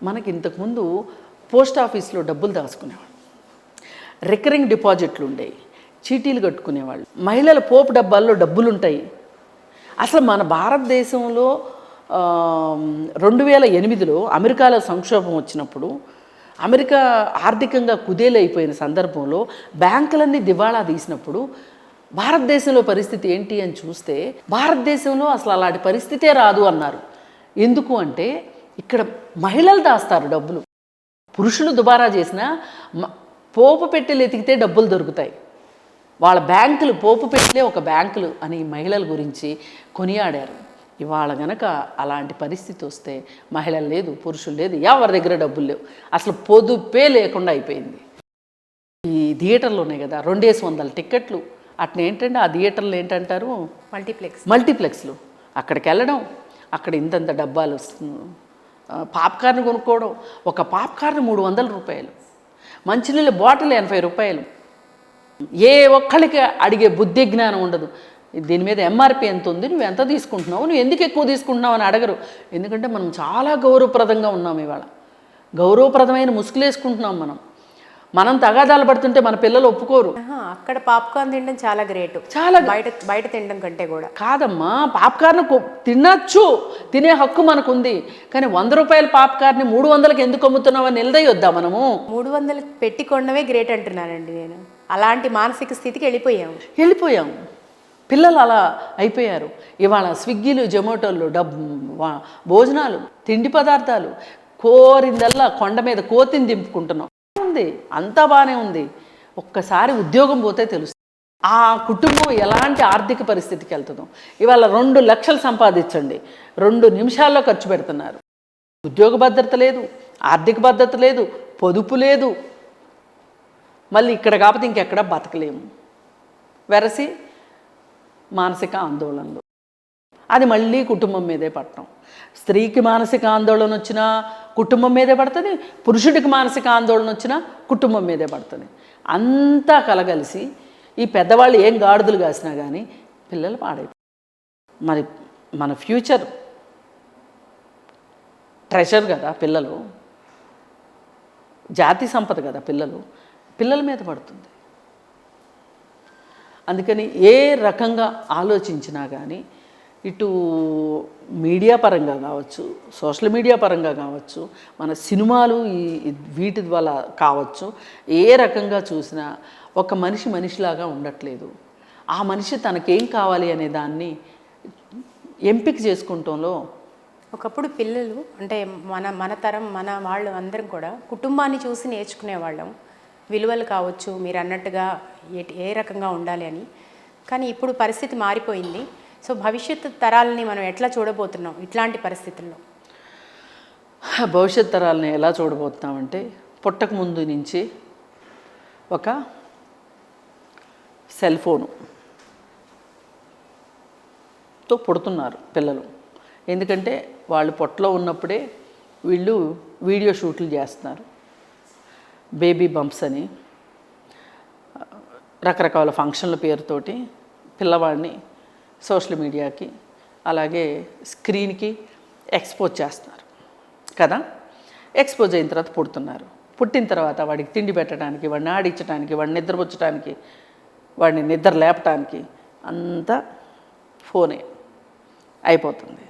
మనకి ఇంతకుముందు పోస్ట్ ఆఫీస్లో డబ్బులు దాచుకునేవాళ్ళు, రికరింగ్ డిపాజిట్లు ఉండేవి, చీటీలు కట్టుకునేవాళ్ళు, మహిళల పోపు డబ్బాల్లో డబ్బులు ఉంటాయి. అసలు మన భారతదేశంలో 2008లో అమెరికాలో సంక్షోభం వచ్చినప్పుడు, అమెరికా ఆర్థికంగా కుదేలైపోయిన సందర్భంలో బ్యాంకులన్నీ దివాళా తీసినప్పుడు భారతదేశంలో పరిస్థితి ఏంటి అని చూస్తే, భారతదేశంలో అసలు అలాంటి పరిస్థితే రాదు అన్నారు. ఎందుకు అంటే ఇక్కడ మహిళలు దాస్తారు డబ్బులు. పురుషులు దుబారా చేసినా పోపు పెట్టెలు ఎతికితే డబ్బులు దొరుకుతాయి. వాళ్ళ బ్యాంకులు పోపు పెట్టలే ఒక బ్యాంకులు అని మహిళల గురించి కొనియాడారు. ఇవాళ గనక అలాంటి పరిస్థితి వస్తే మహిళలు లేదు, పురుషులు లేదు, ఎవరి దగ్గర డబ్బులు లేవు, అసలు పొదుపే లేకుండా అయిపోయింది. ఈ థియేటర్లు ఉన్నాయి కదా, 200 టిక్కెట్లు అట్నే ఏంటంటే, ఆ థియేటర్లు ఏంటంటారు, మల్టీప్లెక్స్లు. అక్కడికి వెళ్ళడం, అక్కడ ఇంతంత డబ్బాలు పాప్కార్న్ కొనుక్కోవడం. ఒక పాప్కార్న్ 300 రూపాయలు, మంచినీళ్ళ బాటిల్ 80 రూపాయలు. ఏ ఒక్కళ్ళకి అడిగే బుద్ధి జ్ఞానం ఉండదు. దీని మీద ఎంఆర్పి ఎంత ఉంది, నువ్వు ఎంత తీసుకుంటున్నావు, నువ్వు ఎందుకు ఎక్కువ తీసుకుంటున్నావు అని అడగరు. ఎందుకంటే మనం చాలా గౌరవప్రదంగా ఉన్నాం. ఇవాళ గౌరవప్రదమైన ముసుగులేసుకుంటున్నాం. మనం తగాదాలు పడుతుంటే మన పిల్లలు ఒప్పుకోరు. అక్కడ పాప్కార్న్ తినడం చాలా గ్రేట్, చాలా బయట తినడం కంటే కూడా. కాదమ్మా, పాప్కార్న్ తినచ్చు, తినే హక్కు మనకుంది. కానీ 100 రూపాయల పాప్కార్న్ 300కి ఎందుకు అమ్ముతున్నావు అని నిలదయ్యొద్దా మనము? 300 పెట్టి కొనడమే గ్రేట్ అంటున్నానండి నేను. అలాంటి మానసిక స్థితికి వెళ్ళిపోయాం. పిల్లలు అలా అయిపోయారు. ఇవాళ స్విగ్గీలు, జొమాటోలు, భోజనాలు, తిండి పదార్థాలు కోరిందల్లా కొండ మీద కోతిని దింపుకుంటున్నాం. ఉంది, అంతా బాగానే ఉంది. ఒక్కసారి ఉద్యోగం పోతే తెలుస్తుంది ఆ కుటుంబం ఎలాంటి ఆర్థిక పరిస్థితికి వెళ్తుందో. ఇవాళ 2 లక్షలు సంపాదించండి, 2 నిమిషాల్లో ఖర్చు పెడుతున్నారు. ఉద్యోగ భద్రత లేదు, ఆర్థిక భద్రత లేదు, పొదుపు లేదు. మళ్ళీ ఇక్కడ కాకపోతే ఇంకెక్కడ బతకలేము. వెరసి మానసిక ఆందోళనలు, అది మళ్ళీ కుటుంబం మీదే పట్టడం. స్త్రీకి మానసిక ఆందోళన వచ్చినా కుటుంబం మీదే పడుతుంది, పురుషుడికి మానసిక ఆందోళన వచ్చినా కుటుంబం మీదే పడుతుంది. అంతా కలగలిసి ఈ పెద్దవాళ్ళు ఏం గాడిదలు కాసినా కానీ పిల్లలు పాడైపోతారు. మరి మన ఫ్యూచర్ ట్రెషర్ కదా పిల్లలు, జాతి సంపద కదా పిల్లల మీద పడుతుంది. అందుకని ఏ రకంగా ఆలోచించినా కానీ ఇటు మీడియా పరంగా కావచ్చు, సోషల్ మీడియా పరంగా కావచ్చు, మన సినిమాలు వీటి వల్ల కావచ్చు, ఏ రకంగా చూసినా ఒక మనిషి మనిషిలాగా ఉండట్లేదు. ఆ మనిషి తనకేం కావాలి అనే దాన్ని ఎంపిక చేసుకుంటంలో ఒకప్పుడు పిల్లలు అంటే మన తరం మన వాళ్ళు అందరం కూడా కుటుంబాన్ని చూసి నేర్చుకునేవాళ్ళం, విలువలు కావచ్చు మీరు అన్నట్టుగా ఏ రకంగా ఉండాలి అని. కానీ ఇప్పుడు పరిస్థితి మారిపోయింది. సో భవిష్యత్తు తరాలని మనం ఎట్లా చూడబోతున్నాం ఇట్లాంటి పరిస్థితుల్లో? భవిష్యత్ తరాలని ఎలా చూడబోతున్నామంటే పుట్టక ముందు నుంచి ఒక సెల్ ఫోనుతో పుడుతున్నారు పిల్లలు. ఎందుకంటే వాళ్ళు పొట్టలో ఉన్నప్పుడే వీళ్ళు వీడియో షూట్లు చేస్తున్నారు. బేబీ బంప్స్ అని రకరకాల ఫంక్షన్ల పేరుతోటి పిల్లవాడిని సోషల్ మీడియాకి అలాగే స్క్రీన్కి ఎక్స్పోజ్ చేస్తున్నారు కదా. ఎక్స్పోజ్ అయిన తర్వాత పుడుతున్నారు. పుట్టిన తర్వాత వాడికి తిండి పెట్టడానికి, వాడిని ఆడించడానికి, వాడిని నిద్రపుచ్చడానికి, వాడిని నిద్ర లేపటానికి అంతా ఫోనే అయిపోతుంది.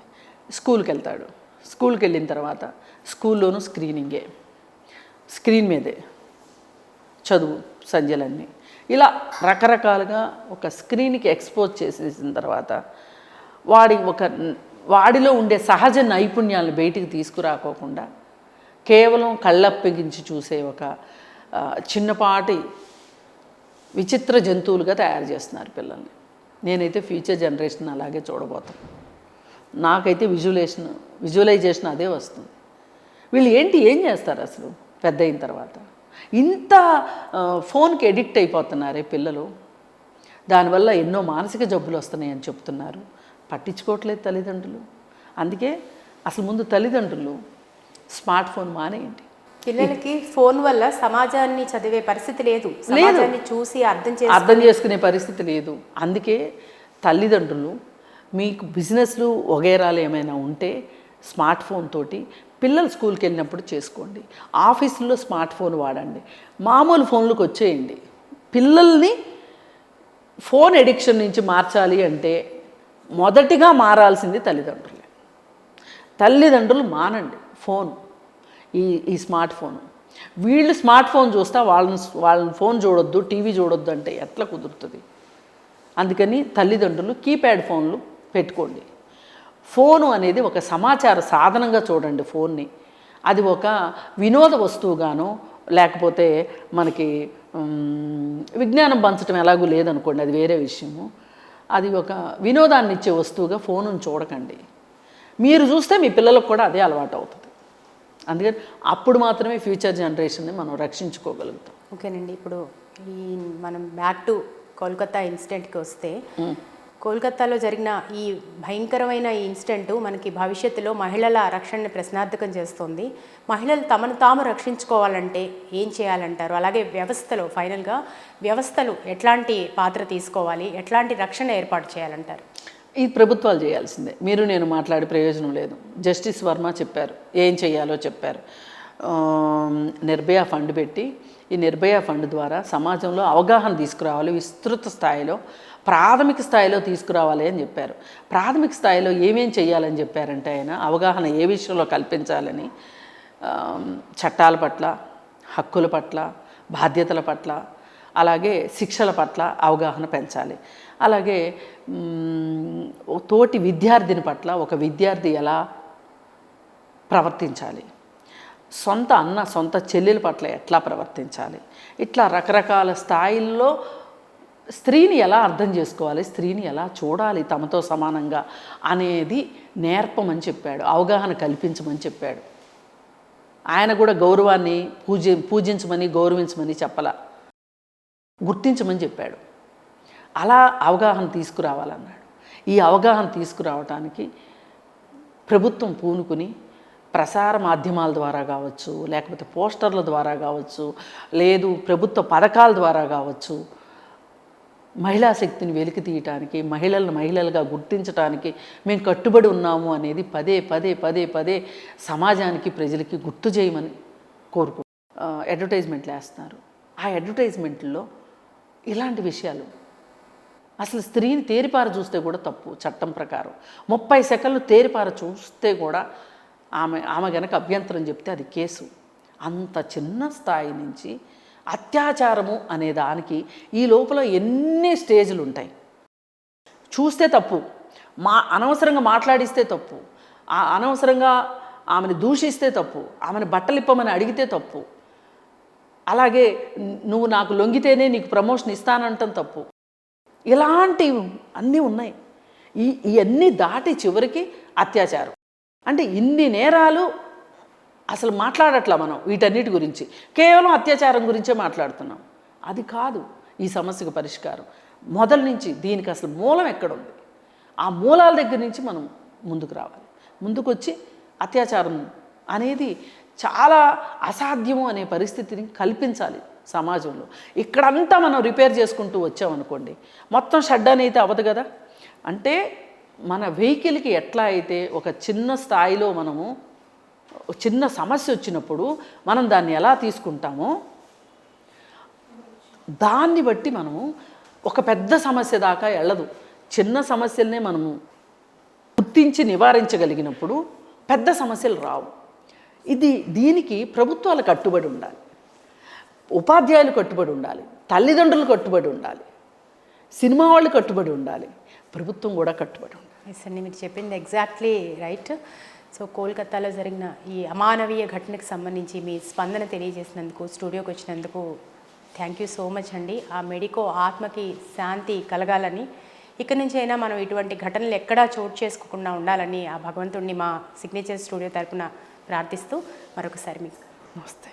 స్కూల్కి వెళ్తాడు. స్కూల్కి వెళ్ళిన తర్వాత స్కూల్లోనూ స్క్రీనింగే, స్క్రీన్ మీదే చదువు సంధ్యలన్నీ. ఇలా రకరకాలుగా ఒక స్క్రీన్కి ఎక్స్పోజ్ చేసేసిన తర్వాత వాడిలో ఉండే సహజ నైపుణ్యాలను బయటికి తీసుకురాకోకుండా కేవలం కళ్ళప్పగించి చూసే ఒక చిన్నపాటి విచిత్ర జంతువులుగా తయారు చేస్తున్నారు పిల్లల్ని. నేనైతే ఫ్యూచర్ జనరేషన్ అలాగే చూడబోతాను. నాకైతే విజువలైజేషన్ అదే వస్తుంది. వీళ్ళు ఏం చేస్తారు అసలు పెద్ద అయిన తర్వాత? ఇంత ఫోన్కి ఎడిక్ట్ అయిపోతున్నారే పిల్లలు. దానివల్ల ఎన్నో మానసిక జబ్బులు వస్తున్నాయని చెప్తున్నారు. పట్టించుకోవట్లేదు తల్లిదండ్రులు. అందుకే అసలు ముందు తల్లిదండ్రులు స్మార్ట్ ఫోన్ మానేయండి. పిల్లలకి ఫోన్ వల్ల సమాజాన్ని చదివే పరిస్థితి లేదు, సమాజాన్ని చూసి అర్థం చేసుకునే పరిస్థితి లేదు. అందుకే తల్లిదండ్రులు మీకు బిజినెస్లు వగేరాలు ఏమైనా ఉంటే స్మార్ట్ ఫోన్ తోటి పిల్లలు స్కూల్కి వెళ్ళినప్పుడు చేసుకోండి. ఆఫీసుల్లో స్మార్ట్ ఫోన్ వాడండి. మామూలు ఫోన్లకు వచ్చేయండి. పిల్లల్ని ఫోన్ ఎడిక్షన్ నుంచి మార్చాలి అంటే మొదటిగా మారాల్సింది తల్లిదండ్రులే. తల్లిదండ్రులు మానండి ఫోన్, ఈ స్మార్ట్ ఫోను. వీళ్ళు స్మార్ట్ ఫోన్ చూస్తా వాళ్ళని ఫోన్ చూడొద్దు, టీవీ చూడొద్దు అంటే ఎట్లా కుదురుతుంది? అందుకని తల్లిదండ్రులు కీప్యాడ్ ఫోన్లు పెట్టుకోండి. ఫోను అనేది ఒక సమాచార సాధనంగా చూడండి ఫోన్ని. అది ఒక వినోద వస్తువుగానో లేకపోతే మనకి విజ్ఞానం పంచడం ఎలాగూ లేదనుకోండి, అది వేరే విషయము. అది ఒక వినోదాన్ని ఇచ్చే వస్తువుగా ఫోనును చూడకండి. మీరు చూస్తే మీ పిల్లలకు కూడా అదే అలవాటు అవుతుంది. అందుకని అప్పుడు మాత్రమే ఫ్యూచర్ జనరేషన్ని మనం రక్షించుకోగలుగుతాం. ఓకేనండి. ఇప్పుడు మనం బ్యాక్ టు కోల్కతా ఇన్సిడెంట్కి వస్తే, కోల్కతాలో జరిగిన ఈ భయంకరమైన ఈ ఇన్సిడెంట్ మనకి భవిష్యత్తులో మహిళల రక్షణని ప్రశ్నార్థకం చేస్తుంది. మహిళలు తమను తాము రక్షించుకోవాలంటే ఏం చేయాలంటారు? అలాగే ఫైనల్గా వ్యవస్థలు ఎట్లాంటి పాత్ర తీసుకోవాలి, ఎట్లాంటి రక్షణ ఏర్పాటు చేయాలంటారు? ఇది ప్రభుత్వాలు చేయాల్సిందే. మీరు నేను మాట్లాడే ప్రయోజనం లేదు. జస్టిస్ వర్మ చెప్పారు, ఏం చేయాలో చెప్పారు. నిర్భయ ఫండ్ పెట్టి ఈ నిర్భయ ఫండ్ ద్వారా సమాజంలో అవగాహన తీసుకురావాలి, విస్తృత స్థాయిలో ప్రాథమిక స్థాయిలో తీసుకురావాలి అని చెప్పారు. ప్రాథమిక స్థాయిలో ఏమేం చేయాలని చెప్పారంటే ఆయన అవగాహన ఏ విషయంలో కల్పించాలని, చట్టాల పట్ల, హక్కుల పట్ల, బాధ్యతల పట్ల, అలాగే శిక్షల పట్ల అవగాహన పెంచాలి. అలాగే తోటి విద్యార్థిని పట్ల ఒక విద్యార్థి ఎలా ప్రవర్తించాలి, సొంత చెల్లెల పట్ల ఎట్లా ప్రవర్తించాలి, ఇట్లా రకరకాల స్థాయిల్లో స్త్రీని ఎలా అర్థం చేసుకోవాలి, స్త్రీని ఎలా చూడాలి తమతో సమానంగా అనేది నేర్పమని చెప్పాడు, అవగాహన కల్పించమని చెప్పాడు. ఆయన కూడా గౌరవాన్ని పూజించమని గౌరవించమని చెప్పలా, గుర్తించమని చెప్పాడు. అలా అవగాహన తీసుకురావాలన్నాడు. ఈ అవగాహన తీసుకురావటానికి ప్రభుత్వం పూనుకుని ప్రసార మాధ్యమాల ద్వారా కావచ్చు, లేకపోతే పోస్టర్ల ద్వారా కావచ్చు, లేదు ప్రభుత్వ పథకాల ద్వారా కావచ్చు, మహిళా శక్తిని వెలికి తీయటానికి, మహిళలను మహిళలుగా గుర్తించడానికి మేము కట్టుబడి ఉన్నాము అనేది పదే పదే పదే పదే సమాజానికి, ప్రజలకి గుర్తు చేయమని కోరుకు అడ్వర్టైజ్మెంట్లు వేస్తున్నారు. ఆ అడ్వర్టైజ్మెంట్లో ఇలాంటి విషయాలు, అసలు స్త్రీని తేరిపార చూస్తే కూడా తప్పు చట్టం ప్రకారం. 30 సెకండ్లు తేరిపార చూస్తే కూడా ఆమె గనక అభ్యంతరం చెప్తే అది కేసు. అంత చిన్న స్థాయి నుంచి అత్యాచారము అనే దానికి ఈ లోపల ఎన్ని స్టేజ్లు ఉంటాయి. చూస్తే తప్పు, అనవసరంగా మాట్లాడిస్తే తప్పు, అనవసరంగా ఆమెను దూషిస్తే తప్పు, ఆమెను బట్టలిప్పమని అడిగితే తప్పు, అలాగే నువ్వు నాకు లొంగితేనే నీకు ప్రమోషన్ ఇస్తానంటాం తప్పు. ఇలాంటివి అన్నీ ఉన్నాయి. ఇవన్నీ దాటి చివరికి అత్యాచారం. అంటే ఇన్ని నేరాలు అసలు మాట్లాడట్లా మనం వీటన్నిటి గురించి, కేవలం అత్యాచారం గురించే మాట్లాడుతున్నాం. అది కాదు ఈ సమస్యకు పరిష్కారం. మొదల నుంచి దీనికి అసలు మూలం ఎక్కడుంది, ఆ మూలాల దగ్గర నుంచి మనం ముందుకు రావాలి. ముందుకు వచ్చి అత్యాచారం అనేది చాలా అసాధ్యము అనే పరిస్థితిని కల్పించాలి సమాజంలో. ఇక్కడంతా మనం రిపేర్ చేసుకుంటూ వచ్చామనుకోండి, మొత్తం షడ్ అయితే అవ్వదు కదా. అంటే మన వెహికల్కి ఎట్లా అయితే ఒక చిన్న స్థాయిలో మనము చిన్న సమస్య వచ్చినప్పుడు మనం దాన్ని ఎలా తీసుకుంటామో, దాన్ని బట్టి మనము ఒక పెద్ద సమస్య దాకా వెళ్ళదు. చిన్న సమస్యలనే మనము గుర్తించి నివారించగలిగినప్పుడు పెద్ద సమస్యలు రావు. దీనికి ప్రభుత్వాలు కట్టుబడి ఉండాలి, ఉపాధ్యాయులు కట్టుబడి ఉండాలి, తల్లిదండ్రులు కట్టుబడి ఉండాలి, సినిమా వాళ్ళు కట్టుబడి ఉండాలి, ప్రభుత్వం కూడా కట్టుబడి ఉండాలి. ఎస్ అండి, మీరు చెప్పింది ఎగ్జాక్ట్లీ రైట్. సో కోల్కతాలో జరిగిన ఈ అమానవీయ ఘటనకు సంబంధించి మీ స్పందన తెలియజేసినందుకు, స్టూడియోకి వచ్చినందుకు థ్యాంక్ యూ సో మచ్ అండి. ఆ మెడికో ఆత్మకి శాంతి కలగాలని, ఇక్కడి నుంచి అయినా మనం ఇటువంటి ఘటనలు ఎక్కడా చోటు చేసుకోకుండా ఉండాలని ఆ భగవంతుడిని మా సిగ్నేచర్ స్టూడియో తరపున ప్రార్థిస్తూ మరొకసారి మీకు నమస్తే.